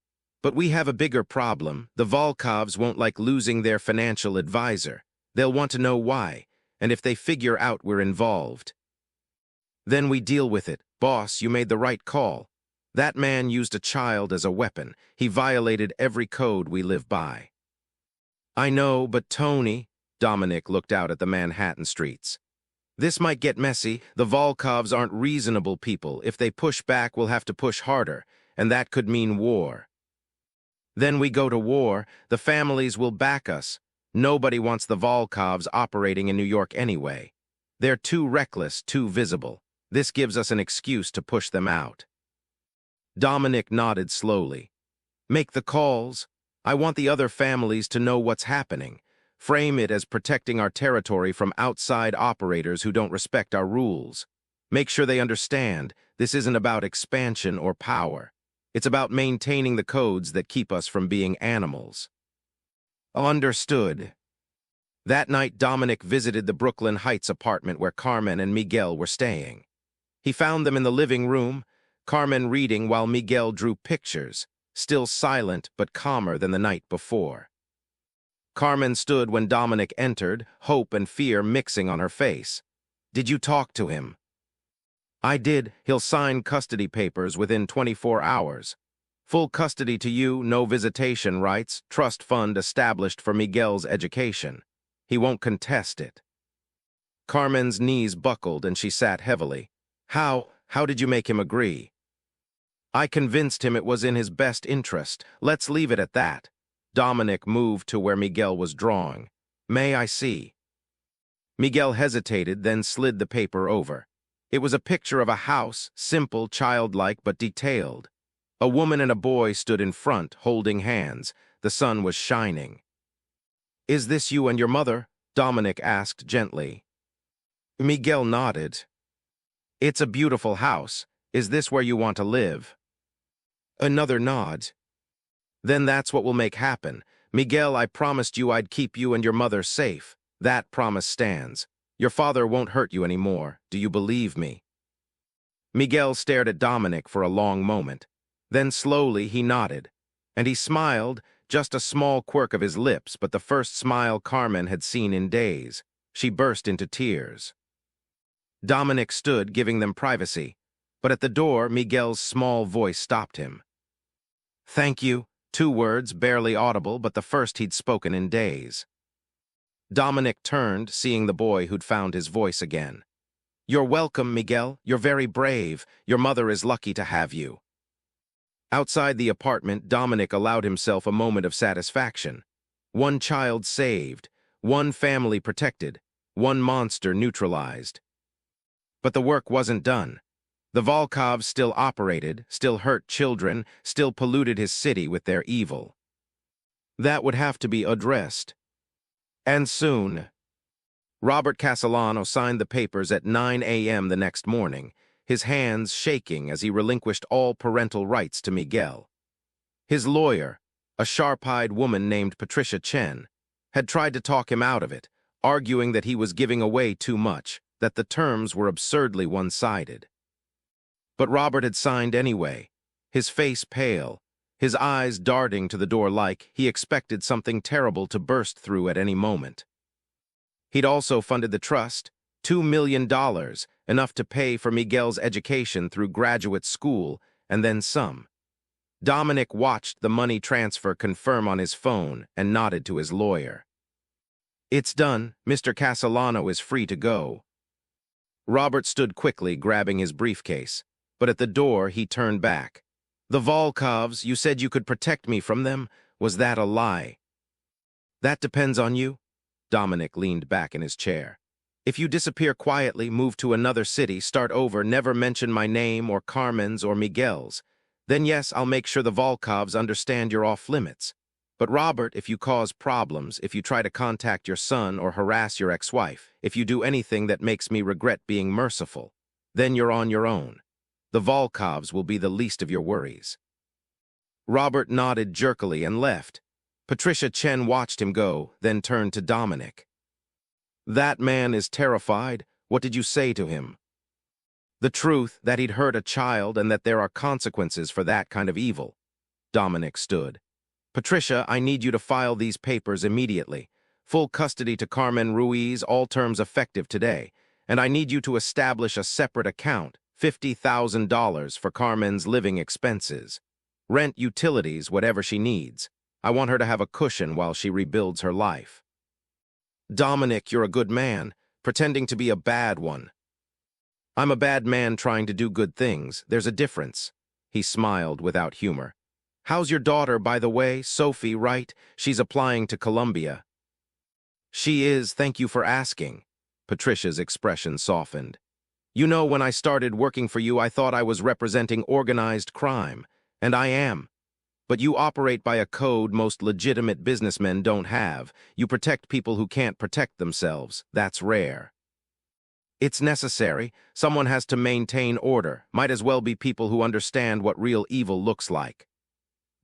But we have a bigger problem. The Volkovs won't like losing their financial advisor. They'll want to know why, and if they figure out we're involved. Then we deal with it. Boss, you made the right call. That man used a child as a weapon. He violated every code we live by. I know, but Tony... Dominic looked out at the Manhattan streets. This might get messy. The Volkovs aren't reasonable people. If they push back, we'll have to push harder, and that could mean war. Then we go to war. The families will back us. Nobody wants the Volkovs operating in New York anyway. They're too reckless, too visible. This gives us an excuse to push them out. Dominic nodded slowly. Make the calls. I want the other families to know what's happening. Frame it as protecting our territory from outside operators who don't respect our rules. Make sure they understand this isn't about expansion or power. It's about maintaining the codes that keep us from being animals. Understood. That night, Dominic visited the Brooklyn Heights apartment where Carmen and Miguel were staying. He found them in the living room, Carmen reading while Miguel drew pictures, still silent but calmer than the night before. Carmen stood when Dominic entered, hope and fear mixing on her face. Did you talk to him? I did. He'll sign custody papers within 24 hours. Full custody to you, no visitation rights, trust fund established for Miguel's education. He won't contest it. Carmen's knees buckled and she sat heavily. How did you make him agree? I convinced him it was in his best interest. Let's leave it at that. Dominic moved to where Miguel was drawing. May I see? Miguel hesitated, then slid the paper over. It was a picture of a house, simple, childlike, but detailed. A woman and a boy stood in front, holding hands. The sun was shining. Is this you and your mother? Dominic asked gently. Miguel nodded. It's a beautiful house. Is this where you want to live? Another nod. Then that's what we'll make happen. Miguel, I promised you I'd keep you and your mother safe. That promise stands. Your father won't hurt you anymore. Do you believe me? Miguel stared at Dominic for a long moment. Then slowly he nodded. And he smiled, just a small quirk of his lips, but the first smile Carmen had seen in days. She burst into tears. Dominic stood, giving them privacy. But at the door, Miguel's small voice stopped him. Thank you. 2 words, barely audible, but the first he'd spoken in days. Dominic turned, seeing the boy who'd found his voice again. You're welcome, Miguel. You're very brave. Your mother is lucky to have you. Outside the apartment, Dominic allowed himself a moment of satisfaction. 1 child saved, 1 family protected, 1 monster neutralized. But the work wasn't done. The Volkovs still operated, still hurt children, still polluted his city with their evil. That would have to be addressed. And soon. Robert Castellano signed the papers at 9 a.m. the next morning, his hands shaking as he relinquished all parental rights to Miguel. His lawyer, a sharp-eyed woman named Patricia Chen, had tried to talk him out of it, arguing that he was giving away too much, that the terms were absurdly one-sided. But Robert had signed anyway, his face pale, his eyes darting to the door like he expected something terrible to burst through at any moment. He'd also funded the trust, $2 million, enough to pay for Miguel's education through graduate school, and then some. Dominic watched the money transfer confirm on his phone and nodded to his lawyer. "It's done. Mr. Castellano is free to go." Robert stood quickly, grabbing his briefcase, but at the door he turned back. "The Volkovs, you said you could protect me from them. Was that a lie?" "That depends on you." Dominic leaned back in his chair. "If you disappear quietly, move to another city, start over, never mention my name or Carmen's or Miguel's, then yes, I'll make sure the Volkovs understand you're off limits. But Robert, if you cause problems, if you try to contact your son or harass your ex-wife, if you do anything that makes me regret being merciful, then you're on your own. The Volkovs will be the least of your worries." Robert nodded jerkily and left. Patricia Chen watched him go, then turned to Dominic. "That man is terrified. What did you say to him?" "The truth, that he'd hurt a child and that there are consequences for that kind of evil." Dominic stood. "Patricia, I need you to file these papers immediately. Full custody to Carmen Ruiz, all terms effective today. And I need you to establish a separate account, $50,000 for Carmen's living expenses. Rent, utilities, whatever she needs. I want her to have a cushion while she rebuilds her life." "Dominic, you're a good man, pretending to be a bad one." "I'm a bad man trying to do good things. There's a difference." He smiled without humor. "How's your daughter, by the way? Sophie, right? She's applying to Columbia." "She is, thank you for asking." Patricia's expression softened. "You know, when I started working for you, I thought I was representing organized crime, and I am. But you operate by a code most legitimate businessmen don't have. You protect people who can't protect themselves. That's rare." "It's necessary. Someone has to maintain order. Might as well be people who understand what real evil looks like."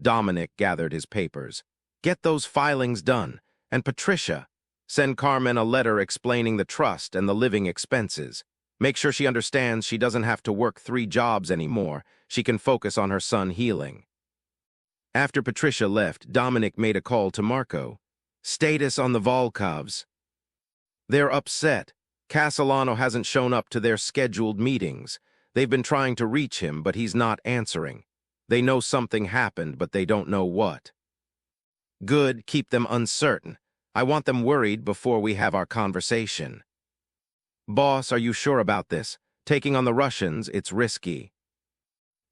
Dominic gathered his papers. "Get those filings done. And Patricia, send Carmen a letter explaining the trust and the living expenses. Make sure she understands she doesn't have to work 3 jobs anymore. She can focus on her son healing." After Patricia left, Dominic made a call to Marco. "Status on the Volkovs." "They're upset. Castellano hasn't shown up to their scheduled meetings. They've been trying to reach him, but he's not answering. They know something happened, but they don't know what." "Good, keep them uncertain. I want them worried before we have our conversation." "Boss, are you sure about this? Taking on the Russians, it's risky.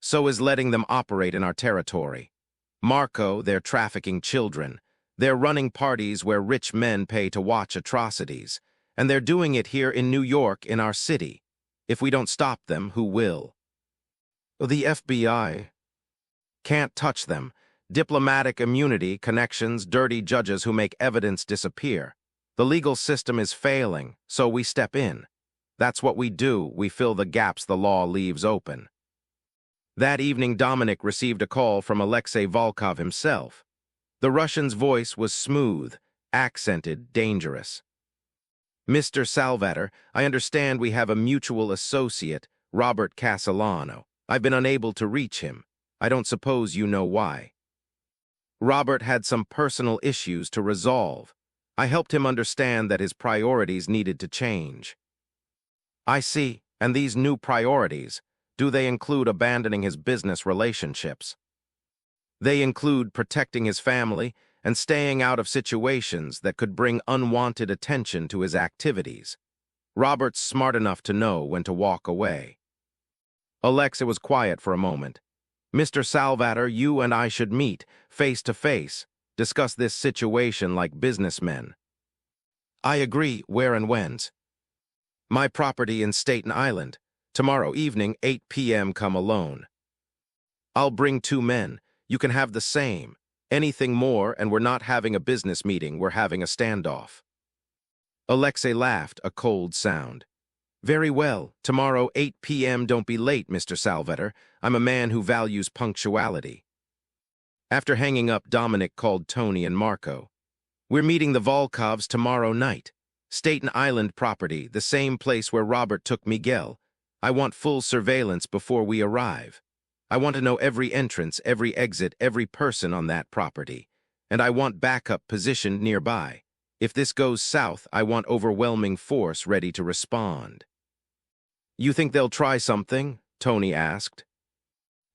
So is letting them operate in our territory. Marco, they're trafficking children. They're running parties where rich men pay to watch atrocities. And they're doing it here in New York, in our city. If we don't stop them, who will?" "The FBI. Can't touch them. Diplomatic immunity, connections, dirty judges who make evidence disappear. The legal system is failing, so we step in. That's what we do. We fill the gaps the law leaves open." That evening, Dominic received a call from Alexei Volkov himself. The Russian's voice was smooth, accented, dangerous. "Mr. Salvator, I understand we have a mutual associate, Robert Castellano. I've been unable to reach him. I don't suppose you know why." "Robert had some personal issues to resolve. I helped him understand that his priorities needed to change." "I see. And these new priorities, do they include abandoning his business relationships?" "They include protecting his family and staying out of situations that could bring unwanted attention to his activities. Robert's smart enough to know when to walk away." Alexa was quiet for a moment. "Mr. Salvator, you and I should meet, face to face, discuss this situation like businessmen." "I agree. Where and when's?" "My property in Staten Island. Tomorrow evening, 8 p.m. Come alone." "I'll bring 2 men. You can have the same. Anything more, and we're not having a business meeting, we're having a standoff." Alexei laughed, a cold sound. "Very well. Tomorrow, 8 p.m. Don't be late, Mr. Salvator. I'm a man who values punctuality." After hanging up, Dominic called Tony and Marco. "We're meeting the Volkovs tomorrow night. Staten Island property, the same place where Robert took Miguel. I want full surveillance before we arrive. I want to know every entrance, every exit, every person on that property. And I want backup positioned nearby. If this goes south, I want overwhelming force ready to respond. You think they'll try something? Tony asked.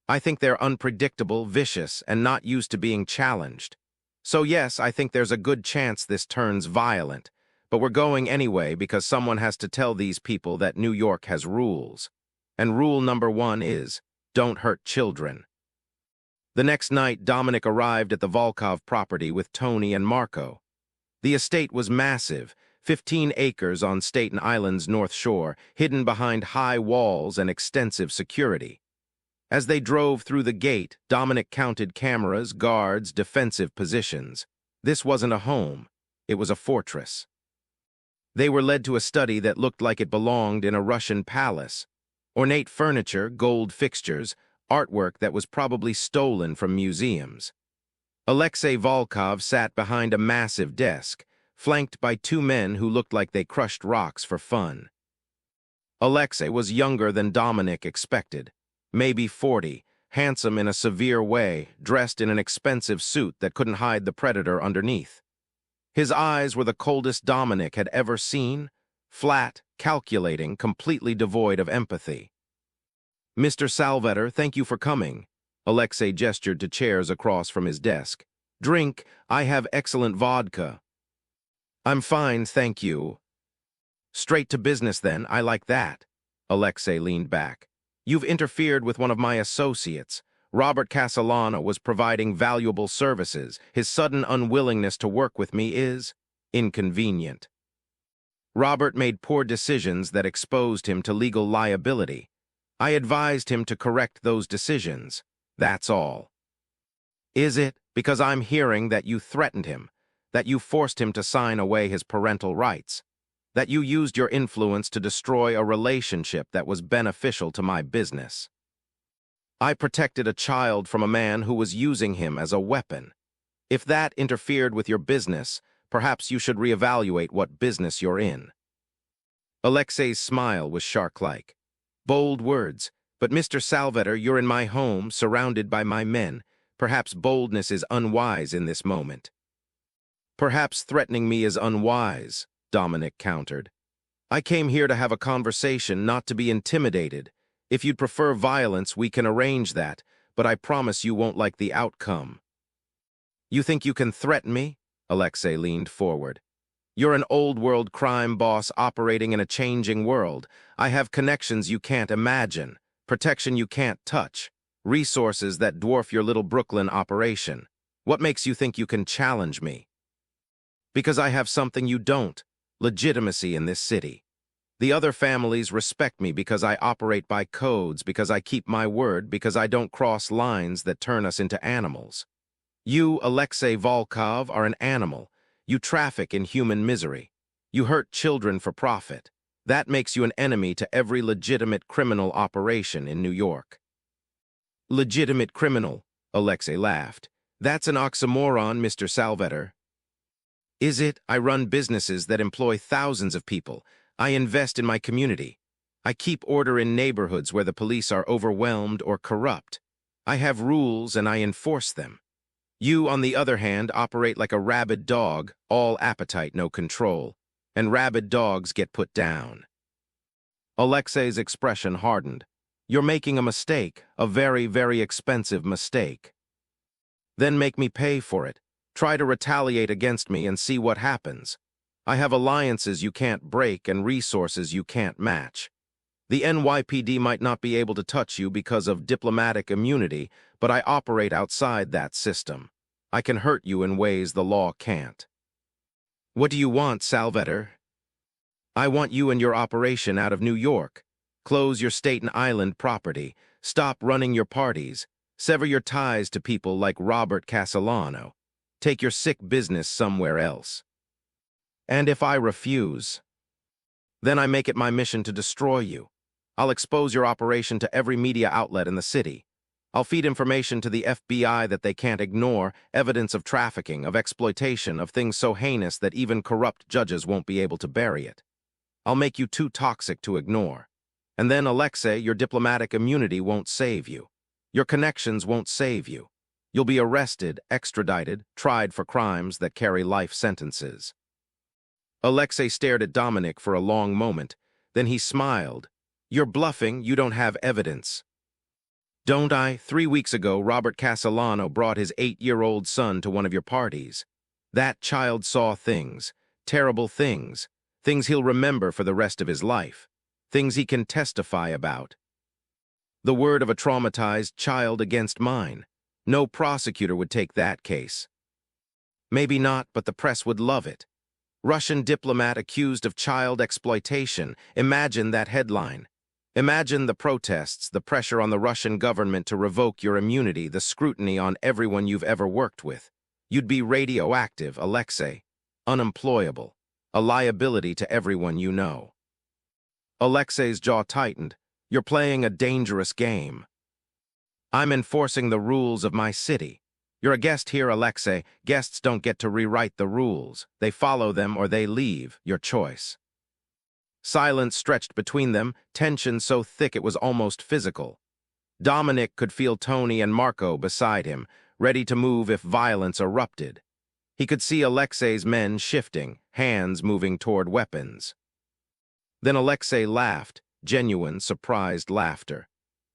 I think they're unpredictable, vicious, and not used to being challenged. So yes, I think there's a good chance this turns violent, but we're going anyway because someone has to tell these people that New York has rules. And rule number 1 is, don't hurt children. The next night, Dominic arrived at the Volkov property with Tony and Marco. The estate was massive, 15 acres on Staten Island's North Shore, hidden behind high walls and extensive security. As they drove through the gate, Dominic counted cameras, guards, defensive positions. This wasn't a home. It was a fortress. They were led to a study that looked like it belonged in a Russian palace. Ornate furniture, gold fixtures, artwork that was probably stolen from museums. Alexei Volkov sat behind a massive desk, flanked by 2 men who looked like they crushed rocks for fun. Alexei was younger than Dominic expected. Maybe 40, handsome in a severe way, dressed in an expensive suit that couldn't hide the predator underneath. His eyes were the coldest Dominic had ever seen, flat, calculating, completely devoid of empathy. Mr. Salvetter, thank you for coming. Alexei gestured to chairs across from his desk. Drink, I have excellent vodka. I'm fine, thank you. Straight to business then, I like that. Alexei leaned back. You've interfered with one of my associates. Robert Castellano was providing valuable services. His sudden unwillingness to work with me is inconvenient. Robert made poor decisions that exposed him to legal liability. I advised him to correct those decisions. That's all. Is it because I'm hearing that you threatened him, that you forced him to sign away his parental rights, that you used your influence to destroy a relationship that was beneficial to my business? I protected a child from a man who was using him as a weapon. If that interfered with your business, perhaps you should reevaluate what business you're in. Alexei's smile was shark-like. Bold words, but Mr. Salvetter, you're in my home, surrounded by my men. Perhaps boldness is unwise in this moment. Perhaps threatening me is unwise, Dominic countered. I came here to have a conversation, not to be intimidated. If you'd prefer violence, we can arrange that, but I promise you won't like the outcome. You think you can threaten me? Alexei leaned forward. You're an old-world crime boss operating in a changing world. I have connections you can't imagine, protection you can't touch, resources that dwarf your little Brooklyn operation. What makes you think you can challenge me? Because I have something you don't, legitimacy in this city. The other families respect me because I operate by codes, because I keep my word, because I don't cross lines that turn us into animals. You, Alexei Volkov, are an animal. You traffic in human misery. You hurt children for profit. That makes you an enemy to every legitimate criminal operation in New York. Legitimate criminal, Alexei laughed. That's an oxymoron, Mr. Salvetter. Is it? I run businesses that employ thousands of people. I invest in my community. I keep order in neighborhoods where the police are overwhelmed or corrupt. I have rules and I enforce them. You, on the other hand, operate like a rabid dog, all appetite, no control. And rabid dogs get put down. Alexei's expression hardened. You're making a mistake, a very, very expensive mistake. Then make me pay for it. Try to retaliate against me and see what happens. I have alliances you can't break and resources you can't match. The NYPD might not be able to touch you because of diplomatic immunity, but I operate outside that system. I can hurt you in ways the law can't. What do you want, Salvetter? I want you and your operation out of New York. Close your Staten Island property. Stop running your parties. Sever your ties to people like Robert Castellano. Take your sick business somewhere else. And if I refuse, then I make it my mission to destroy you. I'll expose your operation to every media outlet in the city. I'll feed information to the FBI that they can't ignore, evidence of trafficking, of exploitation, of things so heinous that even corrupt judges won't be able to bury it. I'll make you too toxic to ignore. And then, Alexei, your diplomatic immunity won't save you. Your connections won't save you. You'll be arrested, extradited, tried for crimes that carry life sentences. Alexei stared at Dominic for a long moment. Then he smiled. You're bluffing, you don't have evidence. Don't I? 3 weeks ago, Robert Castellano brought his 8-year-old son to one of your parties. That child saw things, terrible things, things he'll remember for the rest of his life, things he can testify about. The word of a traumatized child against mine. No prosecutor would take that case. Maybe not, but the press would love it. Russian diplomat accused of child exploitation. Imagine that headline. Imagine the protests, the pressure on the Russian government to revoke your immunity, the scrutiny on everyone you've ever worked with. You'd be radioactive, Alexei. Unemployable. A liability to everyone you know. Alexei's jaw tightened. You're playing a dangerous game. I'm enforcing the rules of my city. You're a guest here, Alexei. Guests don't get to rewrite the rules. They follow them or they leave, your choice. Silence stretched between them, tension so thick it was almost physical. Dominic could feel Tony and Marco beside him, ready to move if violence erupted. He could see Alexei's men shifting, hands moving toward weapons. Then Alexei laughed, genuine, surprised laughter.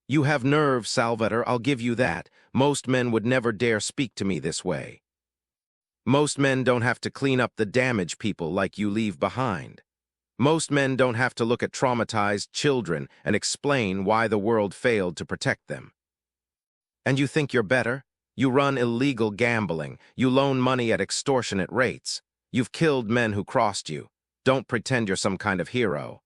You have nerve, Salvatore, I'll give you that. Most men would never dare speak to me this way. Most men don't have to clean up the damaged people like you leave behind. Most men don't have to look at traumatized children and explain why the world failed to protect them. And you think you're better? You run illegal gambling. You loan money at extortionate rates. You've killed men who crossed you. Don't pretend you're some kind of hero.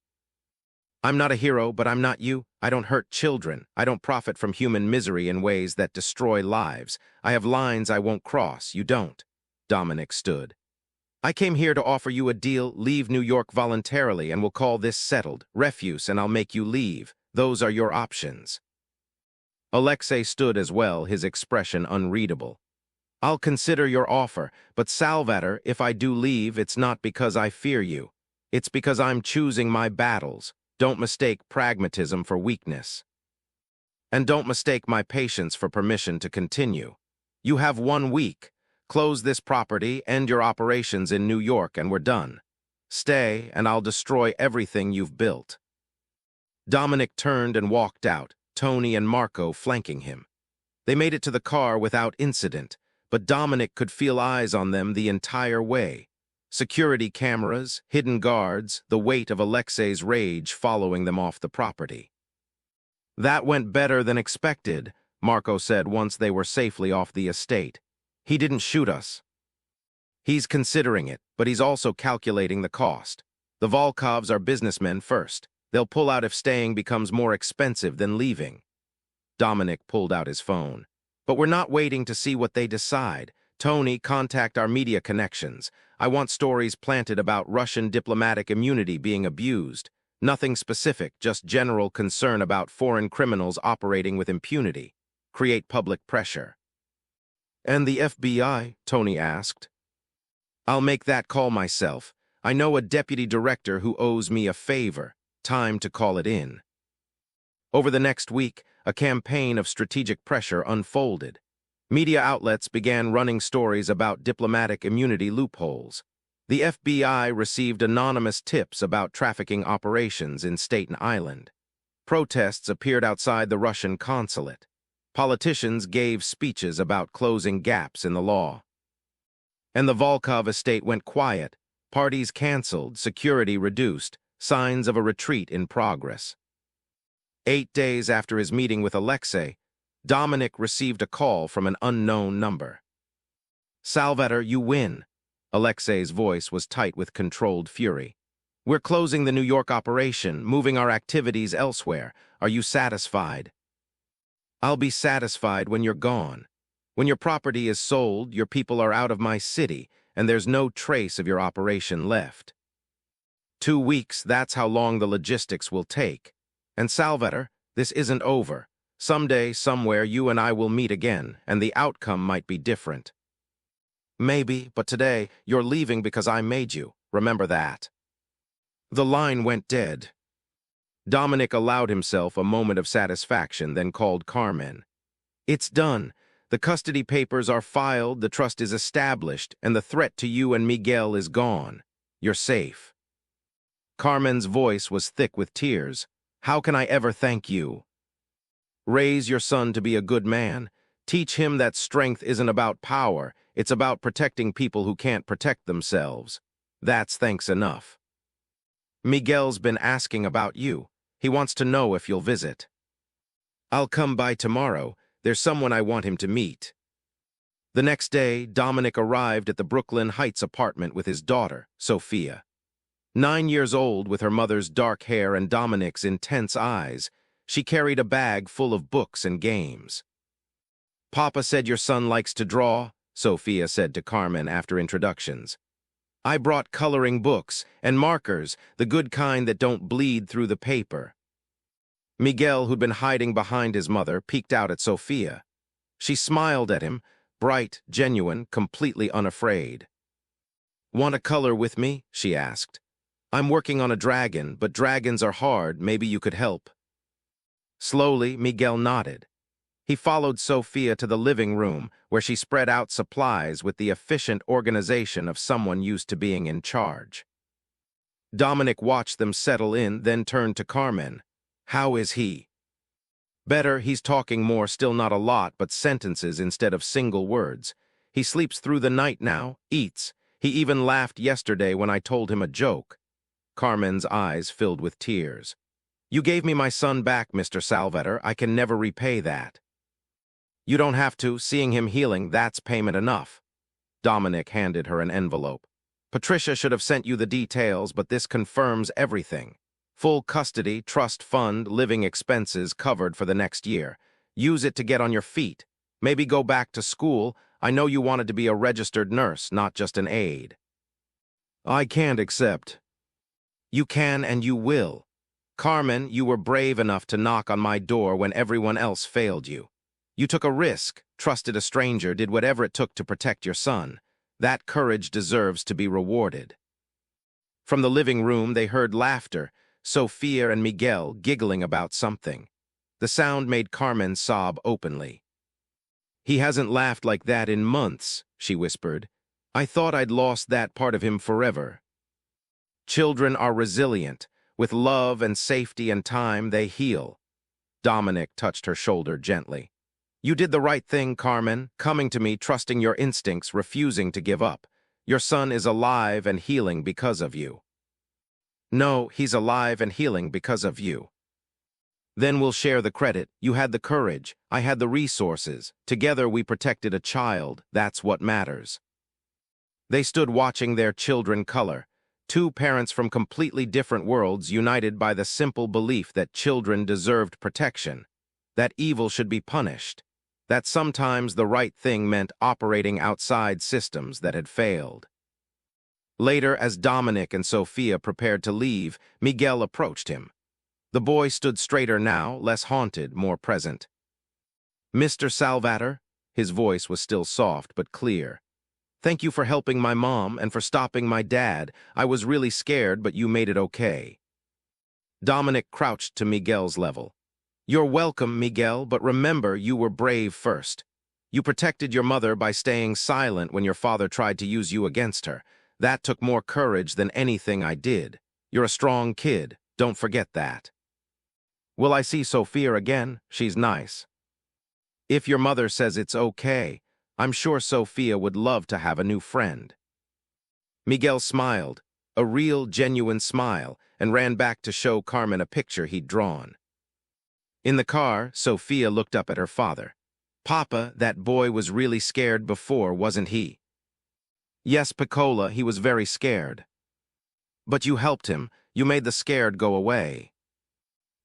I'm not a hero, but I'm not you. I don't hurt children. I don't profit from human misery in ways that destroy lives. I have lines I won't cross. You don't. Dominic stood. I came here to offer you a deal. Leave New York voluntarily and we'll call this settled. Refuse and I'll make you leave. Those are your options. Alexei stood as well, his expression unreadable. I'll consider your offer, but Salvatore, if I do leave, it's not because I fear you. It's because I'm choosing my battles. Don't mistake pragmatism for weakness. And don't mistake my patience for permission to continue. You have 1 week. Close this property, end your operations in New York, and we're done. Stay, and I'll destroy everything you've built. Dominic turned and walked out, Tony and Marco flanking him. They made it to the car without incident, but Dominic could feel eyes on them the entire way. Security cameras, hidden guards, the weight of Alexei's rage following them off the property. That went better than expected, Marco said once they were safely off the estate. He didn't shoot us. He's considering it, but he's also calculating the cost. The Volkovs are businessmen first. They'll pull out if staying becomes more expensive than leaving. Dominic pulled out his phone. But we're not waiting to see what they decide. Tony, contact our media connections. I want stories planted about Russian diplomatic immunity being abused. Nothing specific, just general concern about foreign criminals operating with impunity. Create public pressure. And the FBI? Tony asked. I'll make that call myself. I know a deputy director who owes me a favor. Time to call it in. Over the next week, a campaign of strategic pressure unfolded. Media outlets began running stories about diplomatic immunity loopholes. The FBI received anonymous tips about trafficking operations in Staten Island. Protests appeared outside the Russian consulate. Politicians gave speeches about closing gaps in the law. And the Volkov estate went quiet. Parties canceled, security reduced, signs of a retreat in progress. 8 days after his meeting with Alexei, Dominic received a call from an unknown number. Salvatore, you win. Alexei's voice was tight with controlled fury. We're closing the New York operation, moving our activities elsewhere. Are you satisfied? I'll be satisfied when you're gone. When your property is sold, your people are out of my city, and there's no trace of your operation left. 2 weeks, that's how long the logistics will take. And Salvatore, this isn't over. Someday, somewhere, you and I will meet again, and the outcome might be different. Maybe, but today, you're leaving because I made you. Remember that. The line went dead. Dominic allowed himself a moment of satisfaction, then called Carmen. It's done. The custody papers are filed, the trust is established, and the threat to you and Miguel is gone. You're safe. Carmen's voice was thick with tears. How can I ever thank you? Raise your son to be a good man. Teach him that strength isn't about power, it's about protecting people who can't protect themselves. That's thanks enough. Miguel's been asking about you. He wants to know if you'll visit. I'll come by tomorrow. There's someone I want him to meet. The next day, Dominic arrived at the Brooklyn Heights apartment with his daughter, Sophia. 9 years old, with her mother's dark hair and Dominic's intense eyes, she carried a bag full of books and games. Papa said your son likes to draw, Sophia said to Carmen after introductions. I brought coloring books and markers, the good kind that don't bleed through the paper. Miguel, who'd been hiding behind his mother, peeked out at Sophia. She smiled at him, bright, genuine, completely unafraid. Want to color with me? She asked. I'm working on a dragon, but dragons are hard. Maybe you could help. Slowly, Miguel nodded. He followed Sophia to the living room, where she spread out supplies with the efficient organization of someone used to being in charge. Dominic watched them settle in, then turned to Carmen. How is he? Better, he's talking more, still not a lot, but sentences instead of single words. He sleeps through the night now, eats. He even laughed yesterday when I told him a joke. Carmen's eyes filled with tears. You gave me my son back, Mr. Salvator. I can never repay that. You don't have to. Seeing him healing, that's payment enough. Dominic handed her an envelope. Patricia should have sent you the details, but this confirms everything. Full custody, trust fund, living expenses covered for the next year. Use it to get on your feet. Maybe go back to school. I know you wanted to be a registered nurse, not just an aide. I can't accept. You can and you will. Carmen, you were brave enough to knock on my door when everyone else failed you. You took a risk, trusted a stranger, did whatever it took to protect your son. That courage deserves to be rewarded. From the living room, they heard laughter, Sophia and Miguel giggling about something. The sound made Carmen sob openly. He hasn't laughed like that in months, she whispered. I thought I'd lost that part of him forever. Children are resilient. With love and safety and time, they heal. Dominic touched her shoulder gently. You did the right thing, Carmen, coming to me, trusting your instincts, refusing to give up. Your son is alive and healing because of you. No, he's alive and healing because of you. Then we'll share the credit. You had the courage. I had the resources. Together we protected a child. That's what matters. They stood watching their children color. Two parents from completely different worlds united by the simple belief that children deserved protection, that evil should be punished, that sometimes the right thing meant operating outside systems that had failed. Later, as Dominic and Sophia prepared to leave, Miguel approached him. The boy stood straighter now, less haunted, more present. Mr. Salvator, his voice was still soft but clear. Thank you for helping my mom and for stopping my dad. I was really scared, but you made it okay. Dominic crouched to Miguel's level. You're welcome, Miguel, but remember you were brave first. You protected your mother by staying silent when your father tried to use you against her. That took more courage than anything I did. You're a strong kid. Don't forget that. Will I see Sophia again? She's nice. If your mother says it's okay, I'm sure Sophia would love to have a new friend. Miguel smiled, a real, genuine smile, and ran back to show Carmen a picture he'd drawn. In the car, Sophia looked up at her father. Papa, that boy was really scared before, wasn't he? Yes, Piccola, he was very scared. But you helped him. You made the scared go away.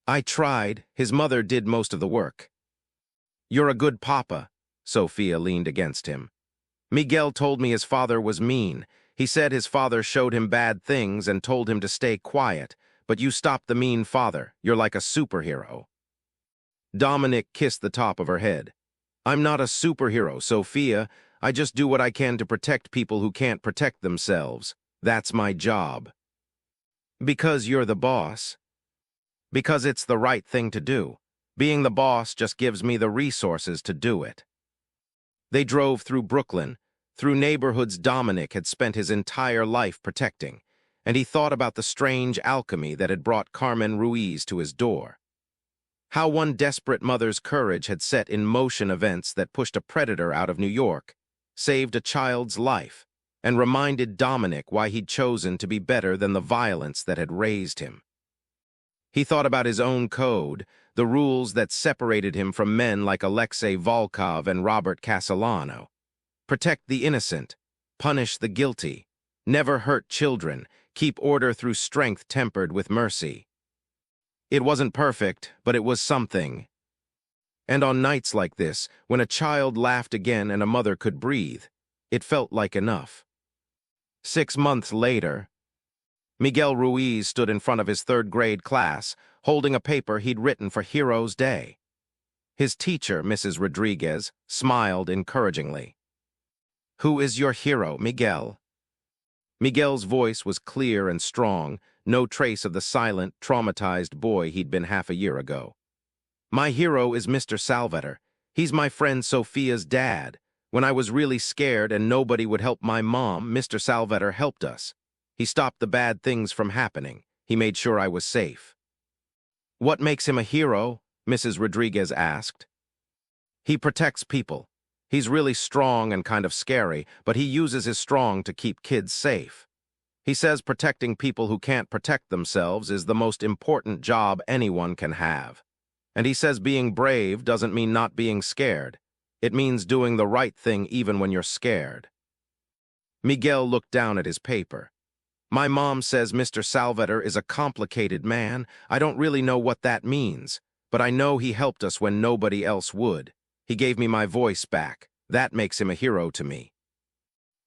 I tried. His mother did most of the work. You're a good papa. Sophia leaned against him. Miguel told me his father was mean. He said his father showed him bad things and told him to stay quiet, but you stopped the mean father. You're like a superhero. Dominic kissed the top of her head. I'm not a superhero, Sophia. I just do what I can to protect people who can't protect themselves. That's my job. Because you're the boss. Because it's the right thing to do. Being the boss just gives me the resources to do it. They drove through Brooklyn, through neighborhoods Dominic had spent his entire life protecting, and he thought about the strange alchemy that had brought Carmen Ruiz to his door. How one desperate mother's courage had set in motion events that pushed a predator out of New York, saved a child's life, and reminded Dominic why he'd chosen to be better than the violence that had raised him. He thought about his own code, the rules that separated him from men like Alexei Volkov and Robert Castellano. Protect the innocent, punish the guilty, never hurt children, keep order through strength tempered with mercy. It wasn't perfect, but it was something. And on nights like this, when a child laughed again and a mother could breathe, it felt like enough. 6 months later, Miguel Ruiz stood in front of his third-grade class, holding a paper he'd written for Heroes Day. His teacher, Mrs. Rodriguez, smiled encouragingly. "Who is your hero, Miguel?" Miguel's voice was clear and strong, no trace of the silent, traumatized boy he'd been half a year ago. "My hero is Mr. Salvetor. He's my friend Sophia's dad. When I was really scared and nobody would help my mom, Mr. Salvetor helped us. He stopped the bad things from happening. He made sure I was safe." "What makes him a hero?" Mrs. Rodriguez asked. "He protects people. He's really strong and kind of scary, but he uses his strong to keep kids safe. He says protecting people who can't protect themselves is the most important job anyone can have. And he says being brave doesn't mean not being scared. It means doing the right thing even when you're scared." Miguel looked down at his paper. "My mom says Mr. Salvetor is a complicated man. I don't really know what that means, but I know he helped us when nobody else would. He gave me my voice back. That makes him a hero to me."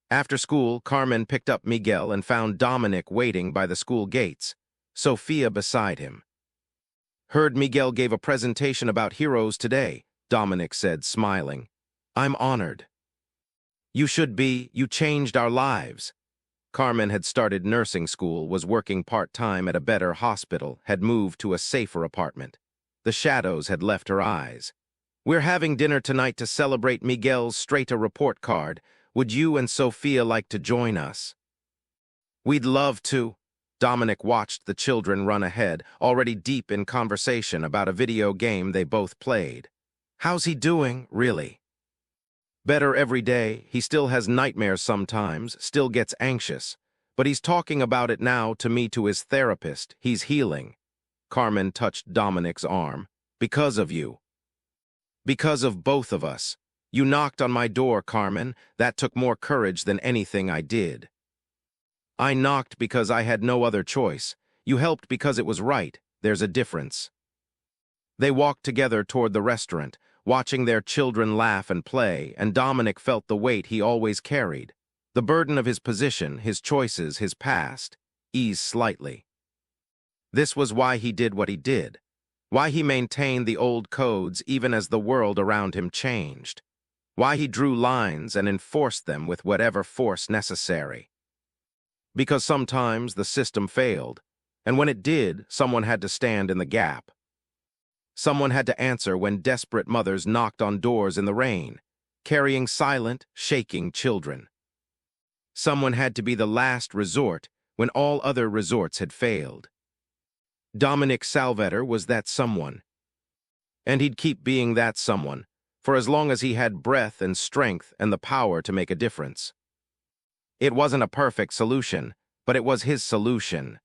After school, Carmen picked up Miguel and found Dominic waiting by the school gates, Sophia beside him. "Heard Miguel gave a presentation about heroes today," Dominic said, smiling. "I'm honored." "You should be. You changed our lives." Carmen had started nursing school, was working part-time at a better hospital, had moved to a safer apartment. The shadows had left her eyes. "We're having dinner tonight to celebrate Miguel's straight-a report card. Would you and Sophia like to join us?" "We'd love to." Dominic watched the children run ahead, already deep in conversation about a video game they both played. "How's he doing, really?" "Better every day. He still has nightmares sometimes, still gets anxious. But he's talking about it now to his therapist. He's healing." Carmen touched Dominic's arm. "Because of you. Because of both of us. You knocked on my door, Carmen. That took more courage than anything I did." "I knocked because I had no other choice. You helped because it was right. There's a difference." They walked together toward the restaurant, watching their children laugh and play, and Dominic felt the weight he always carried. The burden of his position, his choices, his past, eased slightly. This was why he did what he did, why he maintained the old codes even as the world around him changed, why he drew lines and enforced them with whatever force necessary. Because sometimes the system failed, and when it did, someone had to stand in the gap. Someone had to answer when desperate mothers knocked on doors in the rain, carrying silent, shaking children. Someone had to be the last resort when all other resorts had failed. Dominic Salvetor was that someone. And he'd keep being that someone, for as long as he had breath and strength and the power to make a difference. It wasn't a perfect solution, but it was his solution.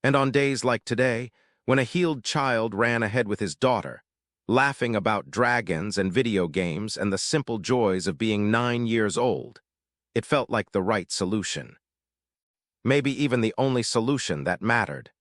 And on days like today, when a healed child ran ahead with his daughter, laughing about dragons and video games and the simple joys of being 9 years old, it felt like the right solution. Maybe even the only solution that mattered.